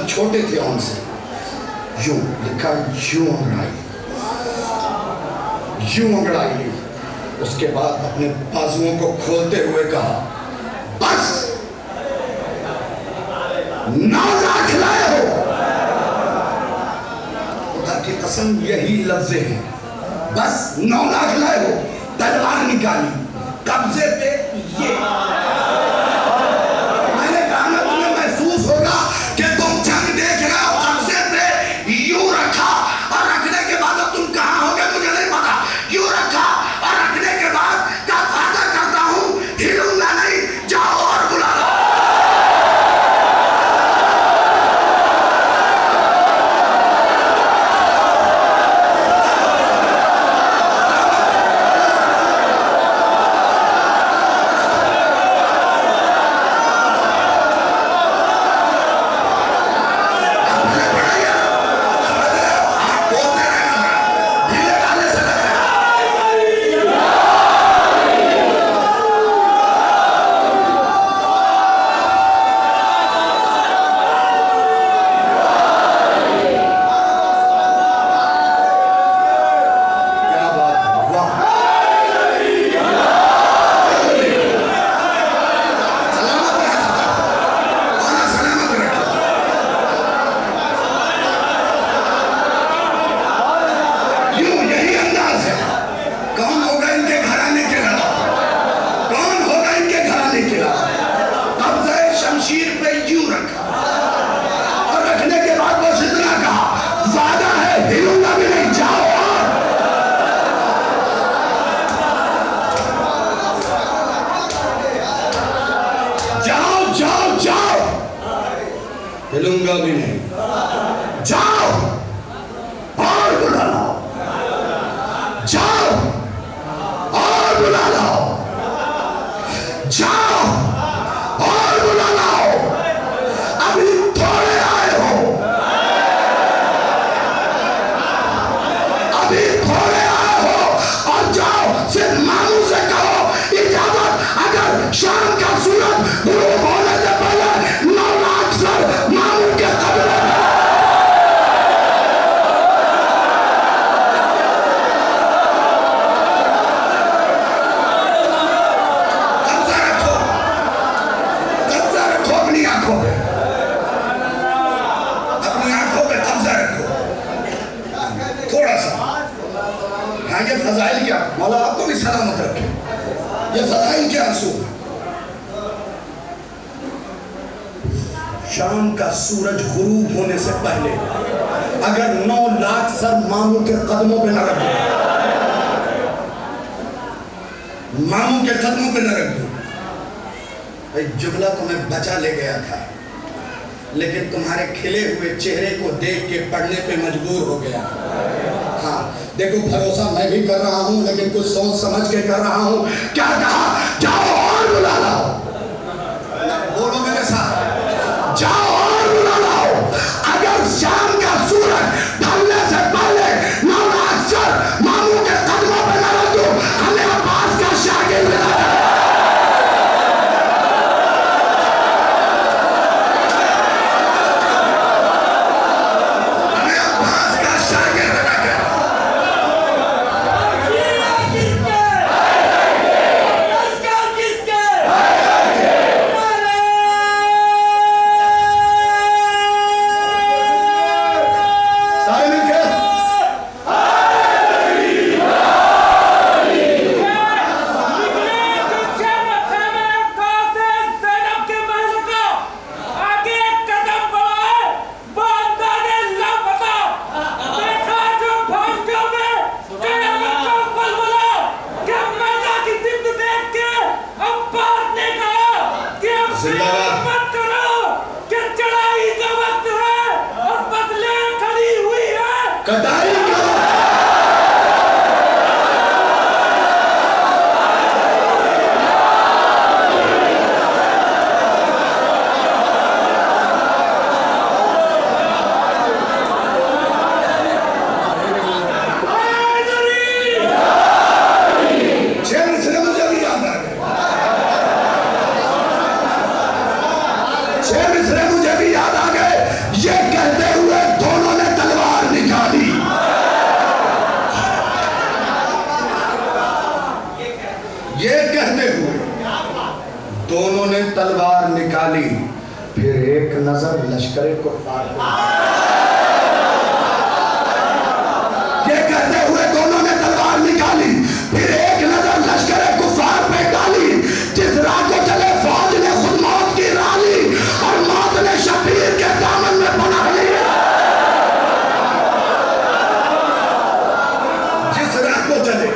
Speaker 1: छोटे थे उनसे, यूं लिखा, यूं अंगड़ाई। उसके बाद अपने बाजुओं को खोलते हुए कहा, बस 9 लाख लाए हो। खुदा की कसम यही लफ्ज़ हैं, बस 9 लाख लाए हो। तलवार निकाली, कब्जे पे ये। मैंने कहा ना, तुम्हें महसूस होगा कि तुम जंग देख रहे हो, कब्जे पे यूं रखा और रखने के बाद अब तुम कहां होगे मुझे नहीं पता। यूं रखा और रखने के बाद का वादा करता हूं, हिलूंगा नहीं, जाओ और बुला लो। भी नहीं। जाओ और बुला लाओ, जाओ और बुला लाओ, जाओ और बुला लाओ। अभी थोड़े आए हो, अभी थोड़े आए हो, और जाओ सिर्फ मामू से कहो इजाजत, अगर शाम का सूरज गुरूब होने से पहले 9 लाख सर मामू के कब्र फजाइल क्या, मौला आपको भी सलामत रखे। ये फजाइल क्या आंसू, शाम का सूरज गुरूब होने से पहले अगर 9 लाख सर मामू के कदमों पे न रख दो, मामू के कदमों पे न रख दो। एक जुमला तो मैं बचा ले गया था, लेकिन तुम्हारे खिले हुए चेहरे को देख के पढ़ने पे मजबूर हो गया। हाँ देखो, भरोसा मैं भी कर रहा हूं, लेकिन कुछ सोच समझ के कर रहा हूं। क्या कहा? जाओ और बुला लाओ। बोलो मेरे साथ, जाओ और बुला लाओ। अगर शाम का सूरज ढलने से पहले 9 लाख सर मामू के कदमों पे न रख दो, हमें अब्बास का शागिर्द बनाया। दोनों ने तलवार निकाली, फिर एक नजर लश्कर कुफ्फार पे। ये कहते हुए दोनों ने तलवार निकाली, फिर एक नजर लश्कर कुफ्फार पे डाली। जिस राह को चले फौज ने खुद मौत की राह ली, और मौत ने शबीर के दामन में पनाह ली। जिस राह को चले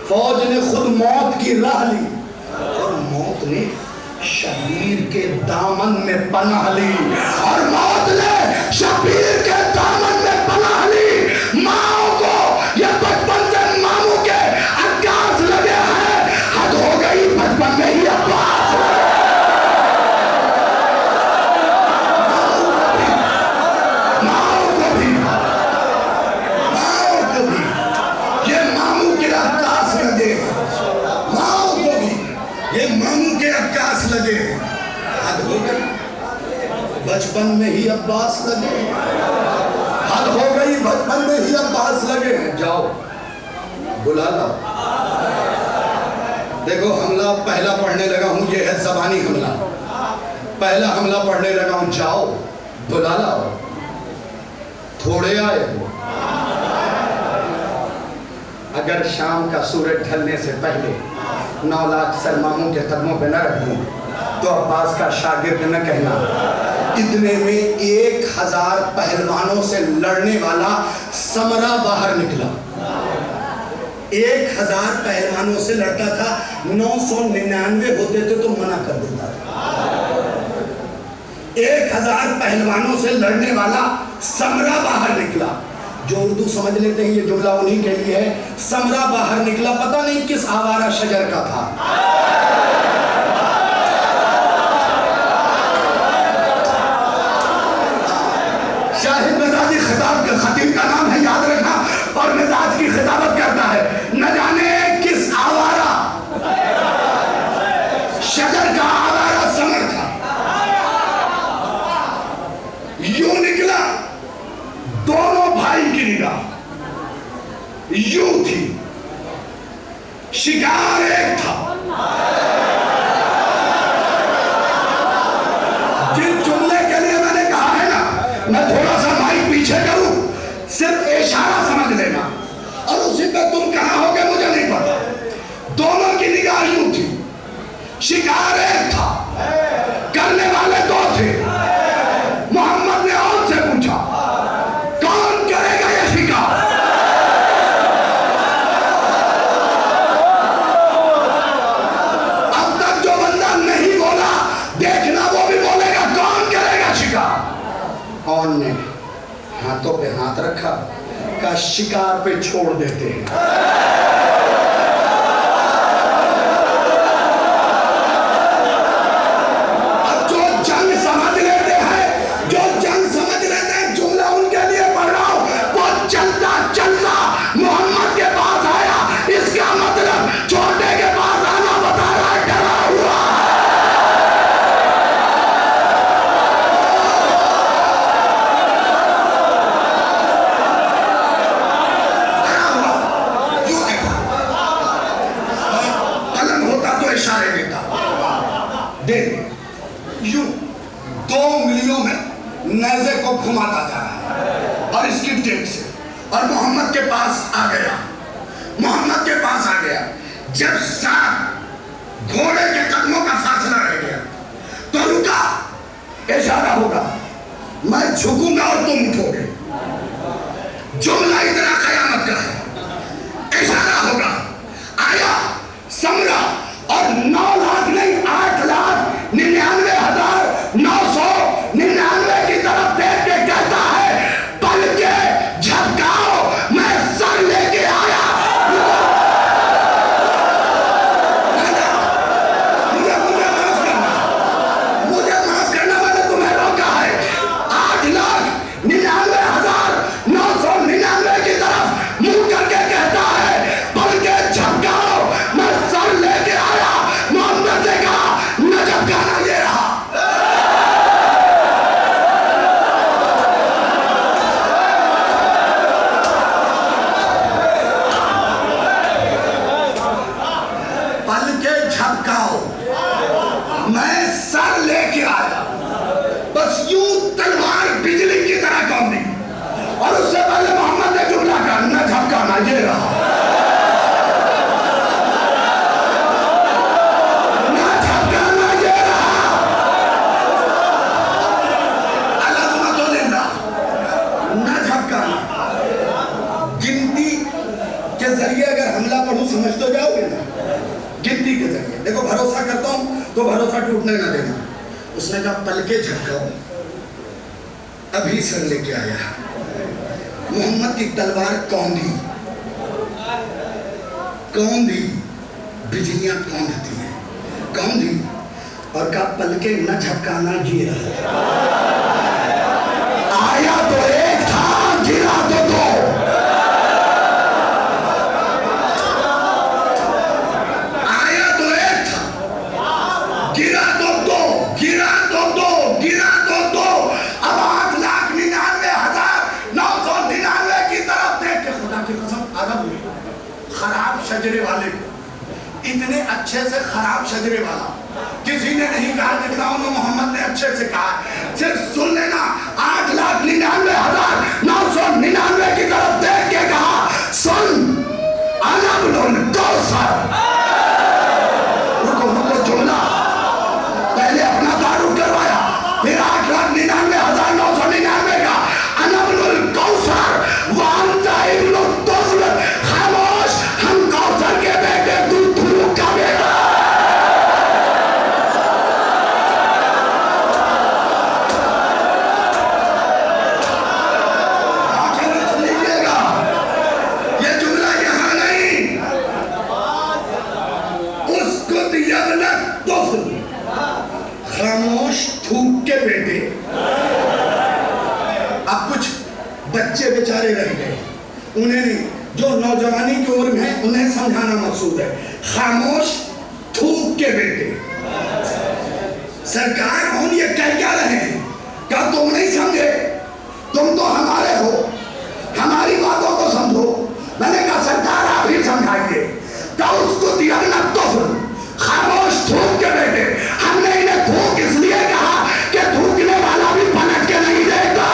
Speaker 1: फौज ने खुद मौत की राह ली, और मौत ने शबीर के दामन में पनाह ली, और मौत ने शबीर के दामन में पनाह ली। माओ को ये बचपन से मामू के अक्कास लगे हैं, हद हो गई बचपन में ही अब्बास। माओ को भी ये मामू के अक्कास लगे, माओ को भी ये मामू के अक्कास लगे। हद हो गई बचपन में ही अब्बास लगे, हद हो गई बचपन में ही अब्बास लगे। जाओ बुला लो। देखो हमला पहला पढ़ने लगा हूं, ये है ज़बानी हमला। पहला हमला पढ़ने लगा हूं, जाओ बुला लाओ। थोड़े आए हो, अगर शाम का सूरज ढलने से पहले 9 लाख सर मामू के कदमों पे न रख दूं, तो अब्बास का शागिर्द न कहना। इतने में 1000 पहलवानों से लड़ने वाला समरा बाहर निकला। 1000 पहलवानों से लड़ता था, 999 होते थे तो मना कर देता था। 1000 पहलवानों से लड़ने वाला समरा बाहर निकला। जो उर्दू समझ लेते हैं ये जुमला उन्हीं के लिए है। समरा बाहर निकला, पता नहीं किस आवारा शजर का था। शाहिद मिजाजी खिताब के खतीब का नाम है, याद रखना। और मिजाज की खिताबत करता है, न जाने किस आवारा शजर का आवारा समर था। यूं निकला, दोनों भाई की निगाह यूं थी, शिकार एक था। जिस जुमले के लिए मैंने कहा है ना, मैं थोड़ा सा माइक पीछे करूं, सिर्फ इशारा समझ लेना, और उसी पे तुम कहां होगे मुझे नहीं पता। दोनों की निगाह यूं थी, शिकार एक था, करने वाले दो थे। मोहम्मद ने और से पूछा, कौन करेगा यह शिकार? अब तक जो बंदा नहीं बोला, देखना वो भी बोलेगा, कौन करेगा शिकार? कौन ने हाथों पे हाथ रखा, का शिकार पे छोड़ देते हैं। नेज़े को घुमाता जा रहा है और इसकी टेक से, और मोहम्मद के पास आ गया। मोहम्मद के पास आ गया, जब 7 घोड़े के कदमों का फासला रह गया तो रुका। इशारा होगा, मैं झुकूंगा और तुम उठोगे। जुमला इतना कयामत का है। इशारा होगा, आया समरा, और 9 लाख नहीं 8,99,999 की तरफ देख के कहता है, पल के झपकाओ, मैं सर लेके आया। मुझे माफ करना, मैंने तुम्हें रोका है। 8,99,999 की तरफ मुंह करके कहता है, पल के झपकाओ, मैं सर लेके आया। मोहम्मद ने कहा, न झपकाना ये रहा। मैं सर लेके आया, बस यूं तलवार बिजली की तरह कौंधी। और उससे पहले मोहम्मद ने जुमला कहा, न झपकाना ये रहा। न झपकाना ये रहा। अल्लाह तुम्हें तो देना, न झपकाना। गिनती के जरिए अगर हमला पढ़ूं समझ तो जाओगे ना, गिनती के जरिए। देखो, भरोसा करता हूं तो भरोसा टूटने ना देना। उसने कहा, पल के झपकाओ, अभी सर लेके आया। मोहम्मद की तलवार कौंधी, बिजलियां कौंधती है, कौंधी, और कहा, पल के न झपकाना ये रहा। आया तो एक था, गिरा तो 2। गिरा तो दो। अब 8,99,999 की तरफ देख के खुदा की कसम अरब हुई। खराब शजरे वाले, इतने अच्छे से खराब शजरे वाला किसी ने नहीं कहा जितना उन्होंने मोहम्मद ने अच्छे से कहा। सिर्फ सुन लेना, 8,99,999 की तरफ देख के कहा, सुन अनबुल कौसर। रुको जुमला, पहले अपना तारुफ करवाया, फिर 8,99,999 का अनबुल कौसर। खामोश, हम कौसर के बेटे, तू तुलूक का बेटा। जो नौजवानी की उम्र में है उन्हें समझाना मकसूद है। खामोश थूक के बेटे। सरकार हम ये कह क्या रहे हैं? क्या तुम नहीं समझे? तुम तो हमारे हो, हमारी बातों को समझो। मैंने कहा सरकार आप ही समझाएंगे। क्या उसको दिया ना तोफल, खामोश थूक के बेटे। हमने इन्हें थूक इसलिए कहा कि थूकने वाला भी पलट के नहीं देगा।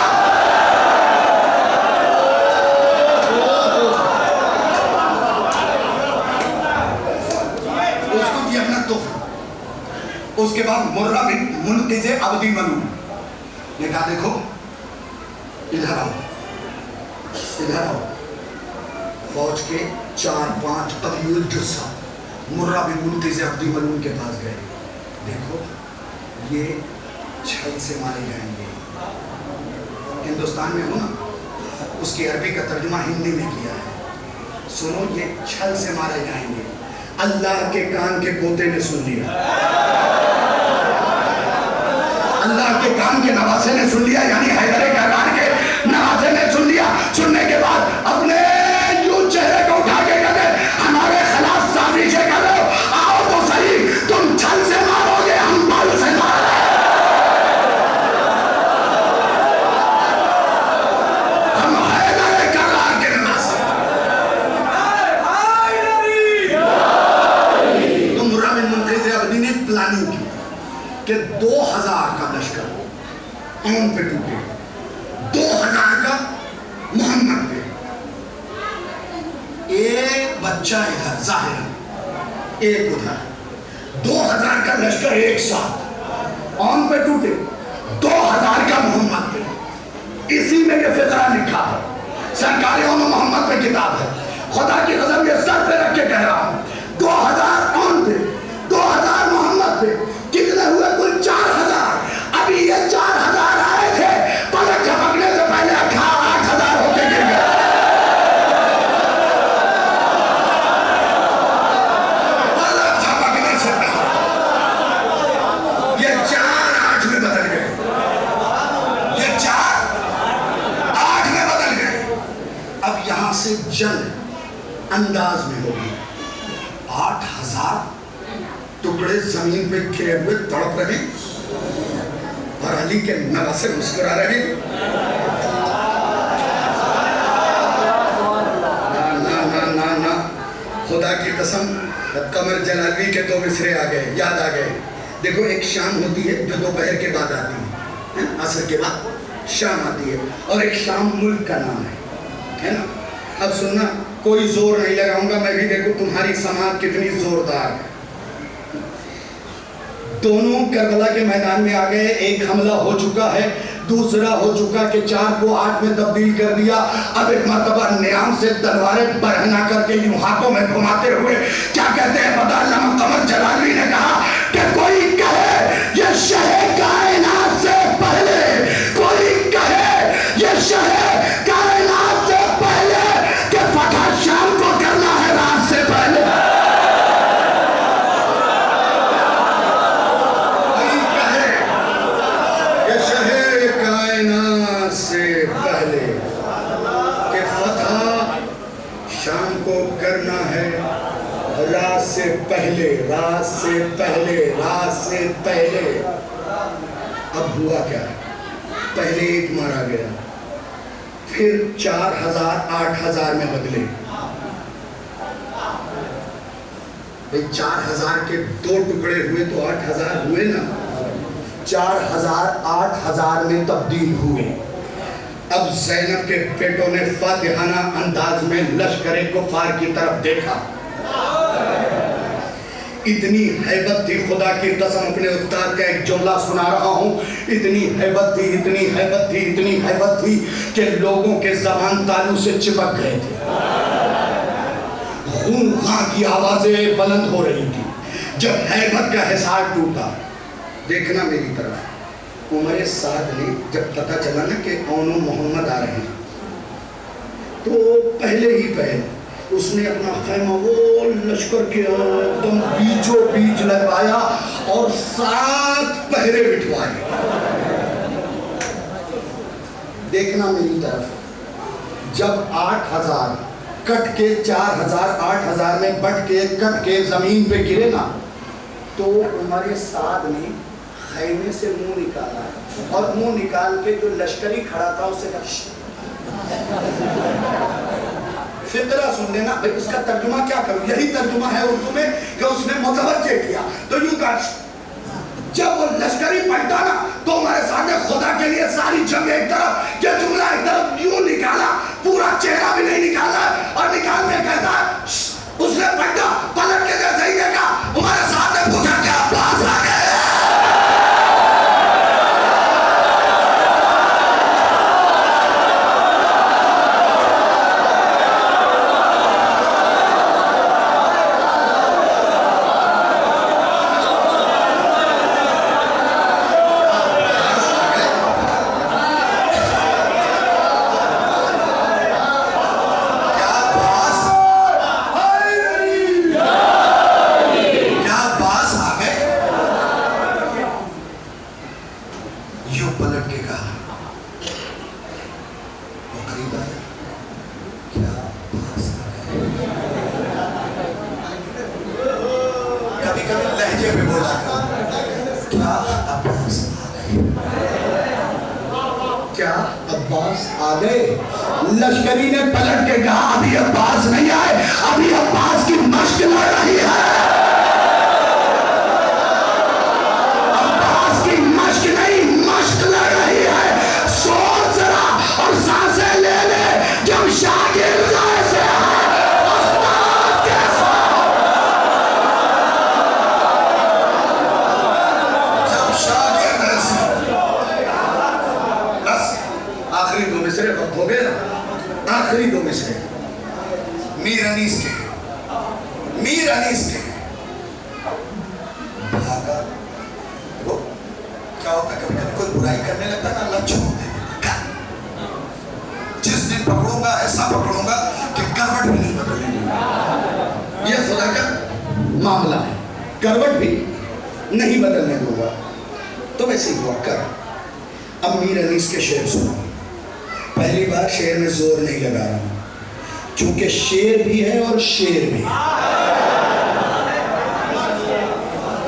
Speaker 1: उसको दिया ना तोफल। उसके बाद मुर्रा बिन मुनक़िज़ अब्दी मलून ने कहा देखो इधर आओ, इधर आओ। फौज के 4-5 कबील जुस्सा मुर्रा बिन मुनक़िज़ अब्दी मलून के पास गए। देखो ये छल से मारे जाएंगे। हिंदुस्तान में हो ना, उसकी अरबी का तर्जुमा हिंदी में किया है। सुनो ये छल से मारे जाएंगे। अल्लाह के कान के पोते ने सुन लिया, अल्लाह के कान के नवासे ने सुन लिया, यानी हैदर कररार के नवासे ने सुन लिया। सुनने के बाद अपने यूं चेहरे को उठा के कहते हमारे खिलाफ साजिशें कर रहे हो, आओ तो सही, तुम छल से मारोगे, हम बल से मारोगे। हम हैदर कररार के नवासे। तो मुर्रा बिन मुनक़िज़ अब्दी ने प्लानिंग की कि 2000 का लश्कर कौन पे टूटे, 2000 का मोहम्मद पे। एक बच्चा इधर जाहिर, एक उधर, 2000 का लश्कर एक साथ ऑन पे टूटे, 2000 का मोहम्मद पे। इसी में ये फिक्रा लिखा है, सरकारी ऑन मोहम्मद पे किताब है। खुदा की कसम ये सर पे रख के कह रहा हूं, 2000 ऑन पे, 2000 मोहम्मद पे। कितने हुए? कुल 4000। अभी ये 4000 आए थे, पलक झपकने से पहले 8000 होके गिर गए। पलक झपकने से पहले ये 4-8 में बदल गए, ये 4-8 में बदल गए। अब यहां से जंग अंदाज में होगी। 8000 टुकड़े जमीन पे गिरे हुए तड़प रहे और अली के नवासे मुस्कुरा रहे। ना ना ना ना ना, खुदा की कसम, कमर जलालवी के 2 मिसरे आ गए, याद आ गए। देखो एक शाम होती है जो दोपहर के बाद आती है, असर के बाद शाम आती है, और एक शाम मुल्क का नाम है ना। अब सुनना, कोई जोर नहीं लगाऊंगा, मैं भी देखूं तुम्हारी समाज कितनी जोरदार है। दोनों करबला के मैदान में आ गए। एक हमला हो चुका है, दूसरा हो चुका कि 4 को 8 में तब्दील कर दिया। अब एक मर्तबा नियाम से तलवारें बरहना करके यूं हाथों में घुमाते हुए क्या कहते हैं पता? अल्लामा कमर जलालवी ने कहा कि कोई कहे ये शहे कायनात से पहले, कोई कहे ये शहे कायनात से पहले कि फतह शाम को करना है रात से पहले। शाम को करना है रात से पहले, रात से पहले, रात से पहले। अब हुआ क्या? पहले एक मारा गया, फिर 4000 8000 में बदले। 4000 के 2 टुकड़े हुए तो 8000 हुए ना। 4000 8000 में तब्दील हुए। अब ज़ैनब के बेटों ने फातिहाना अंदाज में लश्कर कुफार की तरफ देखा। इतनी हैबत थी, खुदा की कसम अपने उस्ताद का एक जुमला सुना रहा हूँ, इतनी हैबत थी, इतनी हैबत थी, इतनी हैबत थी कि लोगों के ज़बान तालू से चिपक गए थे। खून खां की आवाजें बुलंद हो रही थी। जब हैबत का हिसार टूटा, देखना मेरी तरफ, उमर साद ने जब पता चला ना कि औनो मोहम्मद आ रहे हैं, तो पहले ही पहले उसने अपना खैमा वो लश्कर के एकदम बीचों बीच लगवाया और 7 पहरे बिठवाए। देखना मेरी तरफ, जब 8000 कट के 4000 8000 में बट के कट के जमीन पे गिरे ना, तो उमर साद ने खैमे से मुंह निकाला और मुंह निकाल के जो लश्करी खड़ा था उसे फितरा सुन लेना भाई, उसका तर्जुमा क्या करूं, यही तर्जुमा है उर्दू में कि उसने मुतवज्जे किया। तो यूं कर, जब वो लश्करी पलटा ना तो हमारे सामने खुदा के लिए सारी जंग एक तरफ, ये जुमला एक तरफ, यूं निकाला, पूरा चेहरा भी नहीं निकाला, और निकाल के कहता उसने पलटा, पलट के जैसे ही देखा हमारे सामने, पूछा क्या अब्बास आ गए। लश्करी ने पलट के कहा अभी अब्बास नहीं आए, अभी अब्बास की मश्क लड़ रही है, अब्बास की मश्क नहीं मश्क लड़ रही है। सोच जरा और सांसें ले ले, जब शागिर्द ऐसे उस्ताद के साथ, जब शागिर्द ऐसे, बस आखिरी दो मिसरे वक्त हो गए ना, आखिरी दो मिसरे मीर अनीस के, मीर अनीस के भागा। वो क्या होता, कभी कभी कोई बुराई करने लगता ना, अल्लाह छोड़ देता, जिस दिन पकड़ूंगा ऐसा पकड़ूंगा कि करवट भी नहीं बदलेगी, ये खुदा का मामला है, करवट भी नहीं बदलने दूंगा। तो वैसे ही हुआ कर। अब मीर अनीस के शेर सुनो, पहली बार शेर में जोर नहीं लगा रहा हूं, क्योंकि शेर भी है और शेर भी है,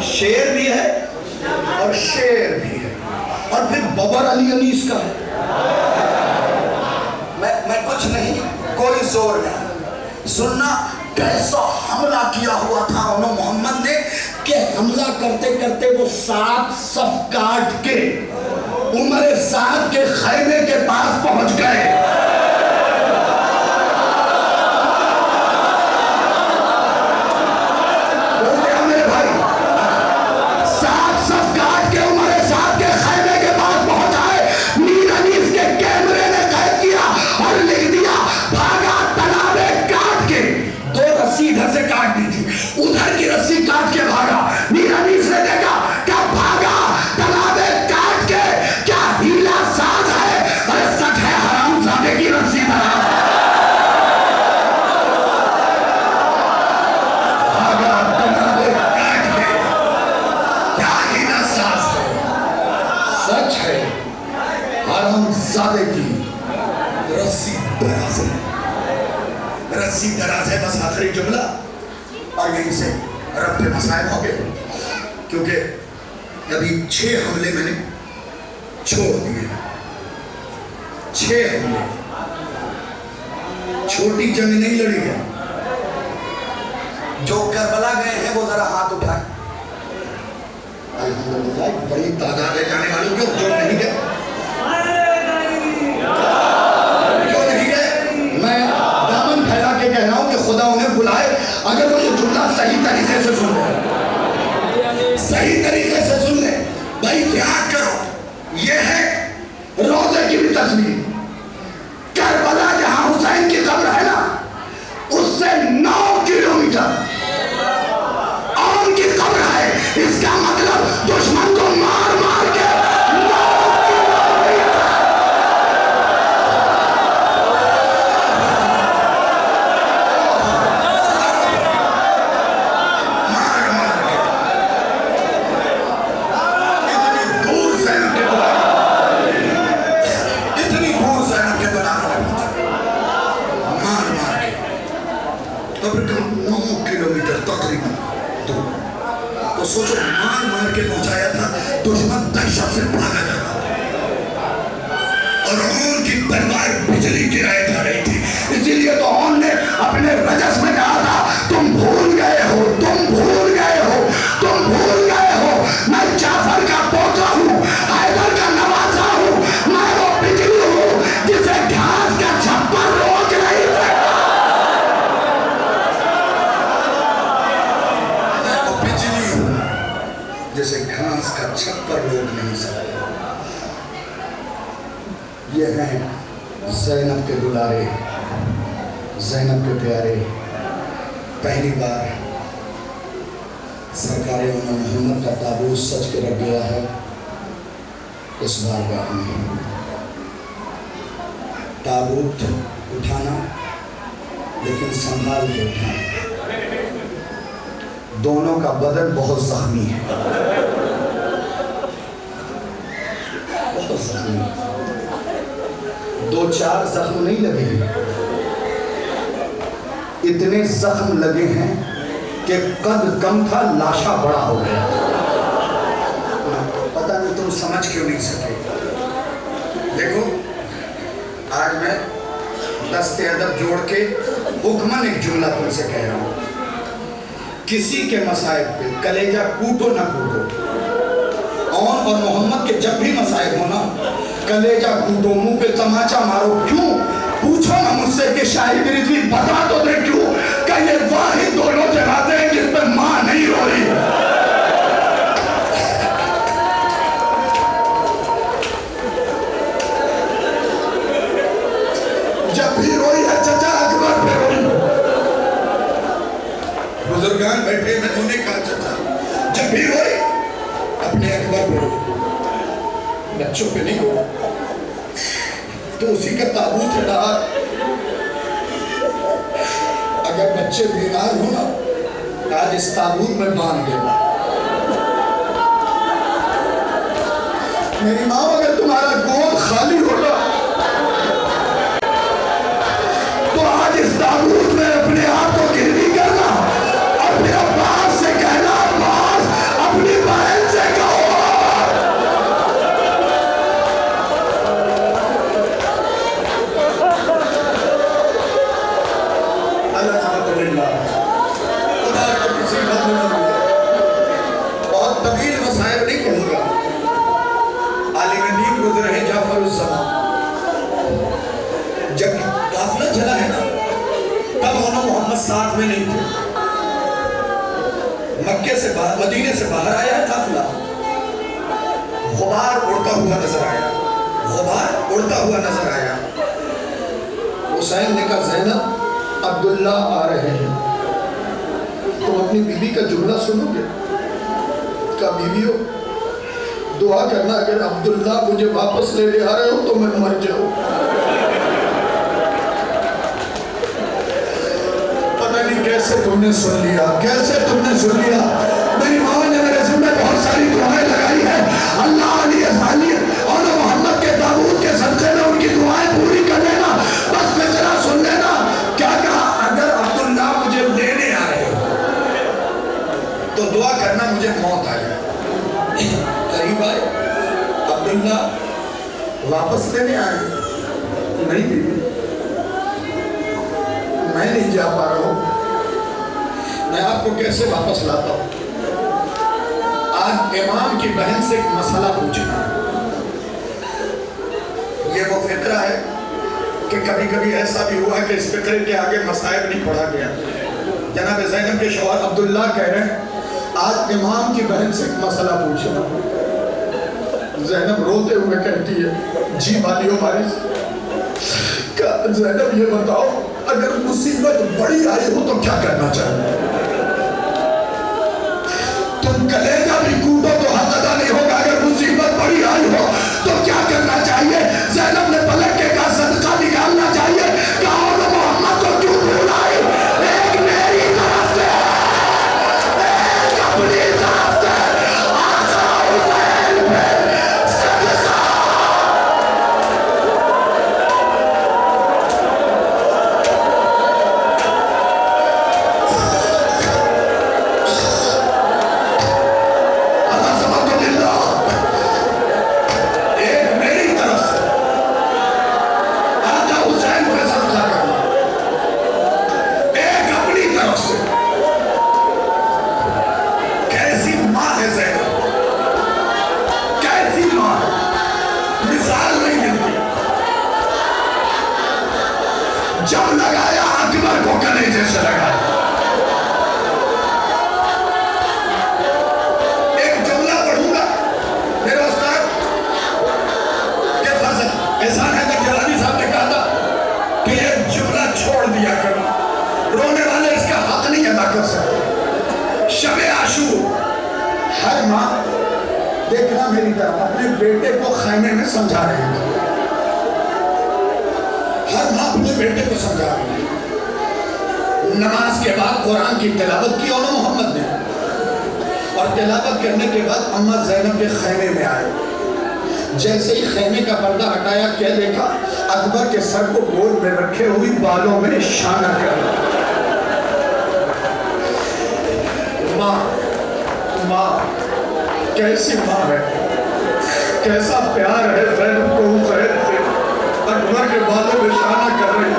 Speaker 1: शेर भी है और शेर भी है, और फिर बबर अली अनीस का है। मैं कुछ नहीं, कोई जोर नहीं, सुनना कैसा हमला किया हुआ था उन्होंने मोहम्मद ने, कि हमला करते करते वो 7 सफ काट के उमर साद के खैमे के पास पहुंच गए। मेरे भाई 7 सफ काट के उमर साद के खैमे के पास पहुंचाए। मीर अनीस के कैमरे ने कैद किया और लिख दिया भागा तलाबे काट के। 2 रस्सी इधर से काट दी थी, उधर की रस्सी काट के भागा। मीर अनीस ने देखा क्या भागा तलाबे काट के, क्या हीला साज है, अरे सच है हरामजादे की रस्सी भागा तलाबे काट के, क्या हीला साज है, सच है हरामजादे की रस्सी दराज है, रस्सी दराज है। बस आखिरी जुमला और यहीं से रब पे मसाइल हो गए, क्योंकि अभी 6 हमले मैंने छोड़ दिए, 6 हमले, छोटी जंग नहीं लड़ी है। जो करबला गए हैं वो जरा हाथ उठाए, अल्हम्दुलिल्लाह बड़ी तादाद है जाने वालों की, जो नहीं गए, जो नहीं गए, मैं दामन फैला के कह रहा हूं कि खुदा उन्हें बुलाए, अगर वो ये जुमला सही तरीके से सुन ले, सही तरीके से सुन ले भाई, याद करो ये है रोजे की भी तस्वीर। करबला जहां हुसैन की कब्र है ना, उससे 9 किलोमीटर आम की कब्र है। इसका मतलब दुश्मन को मार मार के 9 किलोमीटर मार मार के इतनी दूर से इतनी दूर कब्र का 9 किलोमीटर तकरीबन दूर। तो सोचो, मार मार के पहुंचाया था, दुश्मन दहशत से भागा जा रहा था और उनकी तलवार बिजली गिराए जा रही थी। इसीलिए तो उन्होंने अपने रजस में कहा था, तुम भूल गए हो, तुम भूल गए हो, तुम भूल गए हो, मैं जाफर का पोता हूँ, हैदर का नवासा हूँ, मैं वो बिजली हूँ जिसे घास का छप्पर रोक नहीं सकता। मैं वो बिजली हूँ जिसे घास का छप्पर रोक नहीं सकता। ये हैं ज़ैनब के दुलारे, ज़ैनब के प्यारे। पहली बार सरकारे मोहम्मद का ताबूत सज के रख गया है इस बारगाह में। ताबूत उठाना, लेकिन संभाल के उठाना। दोनों का बदन बहुत जख्मी है, बहुत जख्मी है। 2-4 जख्म नहीं लगे हैं, इतने जख्म लगे हैं कि कद कम था, लाशा बड़ा हो गया। पता नहीं तुम समझ क्यों नहीं सके। देखो, आज मैं दस्ते अदब जोड़ के हुक्मन एक जुमला तुमसे कह रहा हूं। किसी के मसाइब पे कलेजा कूटो ना कूटो। और मोहम्मद के जब भी मसाइब हो ना, कलेजा कूटो, मुंह पे तमाचा मारो। क्यों? पूछो ना मुझसे कि शाही रिजवी बता तो दे क्यों? क्या ये वाहिद दोनों जनाजे हैं जिस पर मां नहीं रो रही। जब भी रोई है चचा अकबर पे रोई। बुजुर्गान बैठे, मैं उन्हें कहा चचा जब भी रोई अपने अकबर पे रोई, बच्चों पे नहीं रो। तो उसी का ताबूत है ना। अगर बच्चे बीमार हो ना, आज इस ताबूत में बांध देना। मेरी माँ, अगर तुम्हारा गोद खाली होगा तो आज इस ताबूत में अपने आप को गिरवी करना, अपने अब्बास से कहना, अब्बास अपनी बहन से कहो। बहुत तवील मसाइल नहीं कहूँगा। आलिम दीन गुजरे हैं जाफरुज़्ज़मान। जब काफिला चला है ना, तब मोहम्मद साथ में नहीं थे। मक्के से बाहर, मदीने से बाहर आया है काफिला। गुबार उड़ता हुआ नजर आया, गुबार उड़ता हुआ नजर आया। हुसैन ने कहा, ज़ैनब अब्दुल्ला आ रहे हैं, तुम अपनी बीवी का जुमला सुनोगे? का बीवियों, दुआ करना अगर अब्दुल्ला मुझे वापस ले आ रहे हो तो मैं मर जाऊं। पता नहीं कैसे तुमने सुन लिया, कैसे तुमने सुन लिया। मेरी माँ ने मेरे जिम्मे बहुत सारी दुआएं लगाई है। अल्लाह और मोहम्मद के ताबूत के सदक़े में उनकी दुआएं पूरी कर लेना। बस फिक्रा सुन लेना। क्या कहा? अगर अब्दुल्ला मुझे लेने आ रहे हो तो दुआ करना मुझे मौत आ जाए। करीब आए, अब्दुल्ला वापस लेने आए। नहीं बीवी, मैं नहीं जा पा रहा हूँ, मैं आपको कैसे वापस लाता हूँ। आज इमाम की बहन से एक मसला पूछना। ये वो फिक्रा है कि कभी कभी ऐसा भी हुआ कि इस फिक्रे के आगे मसाइब नहीं पढ़ा गया। जनाब ज़ैनब के शौहर अब्दुल्ला कह रहे हैं, आज इमाम की बहन से एक मसला पूछना। ज़ैनब रोते हुए कहती है, जी वालियो वारिस, ज़ैनब ये बताओ, अगर मुसीबत बड़ी आई हो तो क्या करना चाहिए? तुम कलेजा भी कूटो तो हद अदा नहीं होगा। अगर मुसीबत बड़ी आई हो तो क्या करना चाहिए? ज़ैनब ने पलट के कहा, सदका निकालना चाहिए। कहा, मोहम्मद को क्यों भुलाए? एक मेरी तरफ से, एक अपनी तरफ से, आका हुसैन पे सदका। आशूर, हर माँ देखना मेरी तरफ, अपने बेटे को खैमे में समझा रहे हैं। हर माँ अपने बेटे को समझा रही है। नमाज के बाद कुरान की तिलावत की और मोहम्मद ने, और तिलावत करने के बाद अम्मा ज़ैनब के खैमे में आए। जैसे ही खैमे का पर्दा हटाया, क्या देखा? अकबर के सर को गोद में रखे हुई बालों में इशारा कर। माँ, माँ कैसी माँ है, कैसा प्यार है ज़ैनब को ज़ैनब से। अकबर के बालों में इशारा कर रही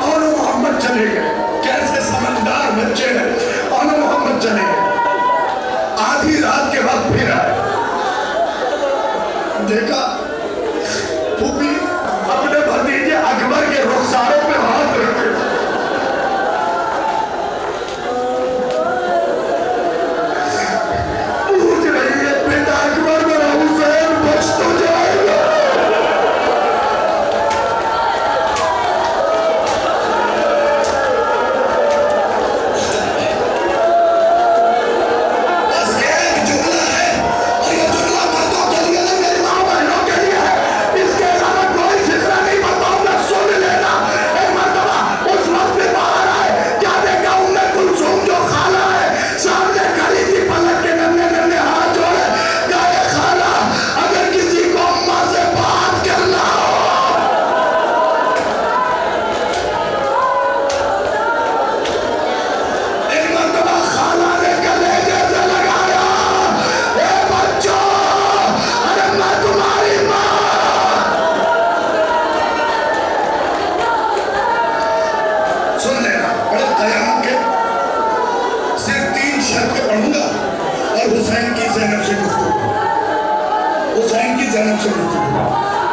Speaker 1: और मोहम्मद चले गए। कैसे समझदार बच्चे हैं। और मोहम्मद चले गए। आधी रात के बाद फिर आए, देखा फूफी अपने भतीजे अकबर के रुखसारों पे हाथ रखे। पूछ रही है, बेटा अकबर मेरा हुसैन बच तो जाएगा।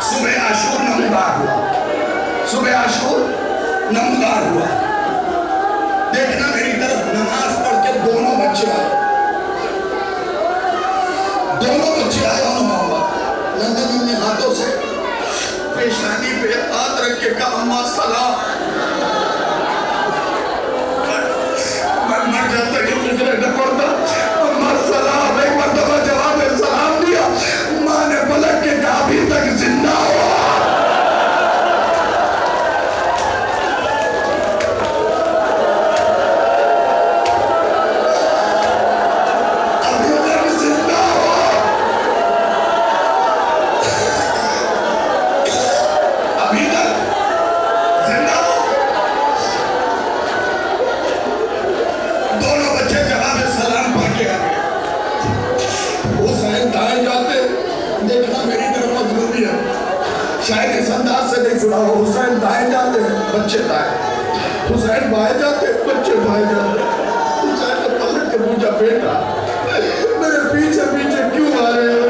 Speaker 1: सुबह आशूर नमदार हुआ, सुबह आशूर नमदार हुआ। देखना मेरी तरफ, नमाज पढ़ के दोनों बच्चे आए, दोनों बच्चे आए और मोहम्मद नंगे नंगे हाथों से पेशानी पे हाथ रख के कहा, अम्मा सलाम। मैं मर जाता कि फिक्र न पड़ता। अम्मा सलाम, एक मरतबा जवाब में सलाम दिया। माँ ने पलट के कहा, अभी तक जिंदा हो। शायद इस अंदाज से नहीं सुना हो, हुसैन दाएं जाते बच्चे दाएं, हुसैन बाएं जाते बच्चे बाएं जाते। हुसैन ने पलट के पूछा, बेटा मेरे पीछे पीछे क्यों आ रहे हो?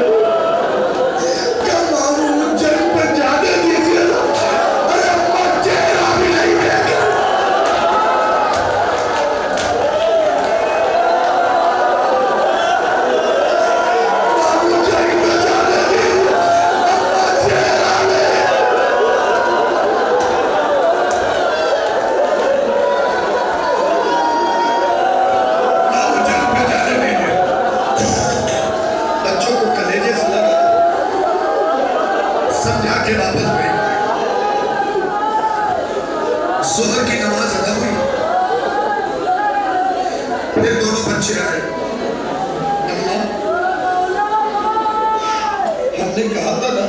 Speaker 1: क्या मामू जंग पे जाने दीजिए ना। अरे अम्मा चेहरा भी नहीं देखा। मामू जंग पे जाने दीजिए, अम्मा चेहरा नहीं। मामू जंग पे जाने दीजिए। बच्चों को कलेजे से लगा, समझा के वापस गए। ज़ोहर की नमाज अदा हुई, फिर दोनों बच्चे आए। अम्मा, हमने कहा था ना,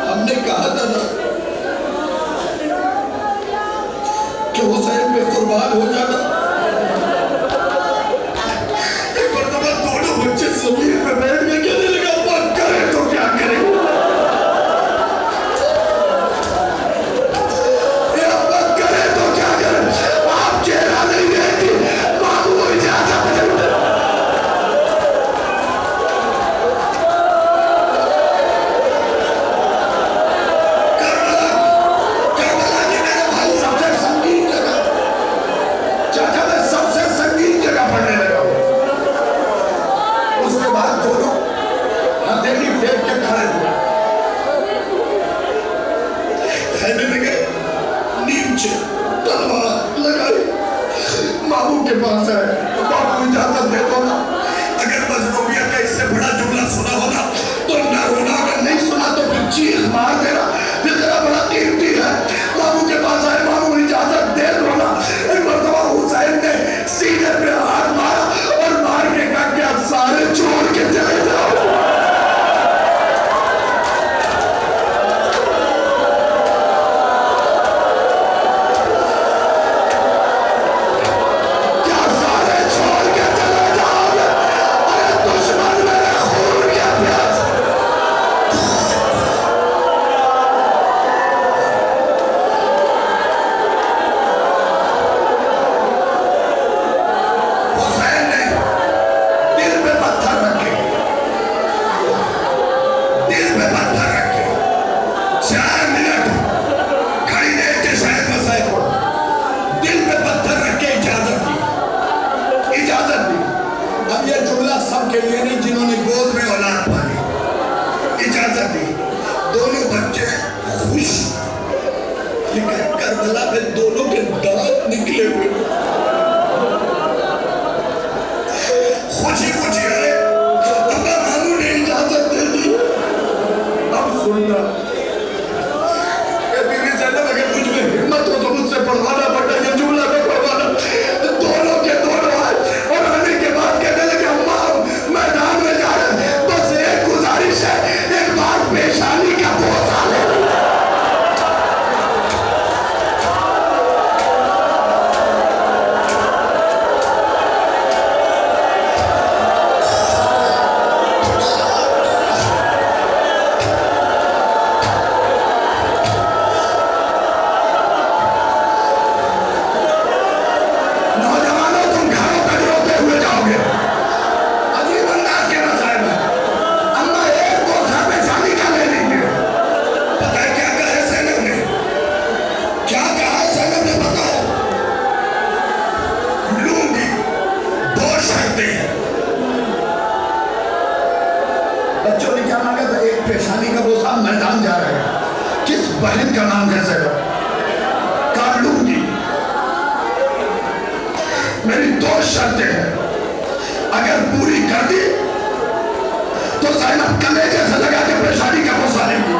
Speaker 1: हमने कहा था ना कि हुसैन पे कुर्बान हो जाना। एक मरतबा दोनों बच्चे जमीन पे बैठ के कहने लगा, अम्मा करे तो क्या करें? ये अम्मा करे तो क्या करें? आप चेहरा नहीं देखती, मामू इजाजत नहीं। करबला की मेरे भाई सबसे संगीन जगह, चाचा मैं सबसे संगीन जगह पढ़ने लगा हूँ। उसके बाद दोनों हथेली फेंक के खड़े हुए, खैमे में गए, नीचे तलवार लगाई, बाबू के पास है, बाबू इजाजत दे दो ना। अगर मजलूमियत का इससे बड़ा जुमला सुना होगा तो ना रोना, अगर नहीं सुना तो फिर चीख मार देना, फिर तेरा बड़ा कीमती है। बाबू के पास आए, बाबू इजाजत दे दो ना। एक मरतबा हुसैन ने सीने पे हाथ मारा और मार के कहा कि अब सारे छोड़ के चले जाओ। सबके लिए नहीं जिन्होंने गोद में औलाद पाली, इजाजत दी। दोनों बच्चे खुश, लेकिन करबला में दोनों के दांत निकले हुए। खुशी खुशी आए, अब्बा मामू ने इजाजत दे दी। अब सुनना, बीवी ज़ैनब अगर मुझ में हिम्मत हो तो मुझसे पढ़वाना पड़ता, ये जुमला में पढ़वाना। दोनों के दोनों आए और आने के बाद कहने लगे अम्मा मैदान में जा रहे, बस एक गुजारिश है, एक बार पेशानी का बोसा ले। बच्चों ने क्या मांगा था? एक पेशानी का बोसा। मैदान जा रहे हैं, किस बहन का नाम है ज़ैनब? काट लूंगी। मेरी 2 शर्तें हैं, अगर पूरी कर दी तो ज़ैनब कलेजे से लगा के पेशानी का बोसा लेंगी।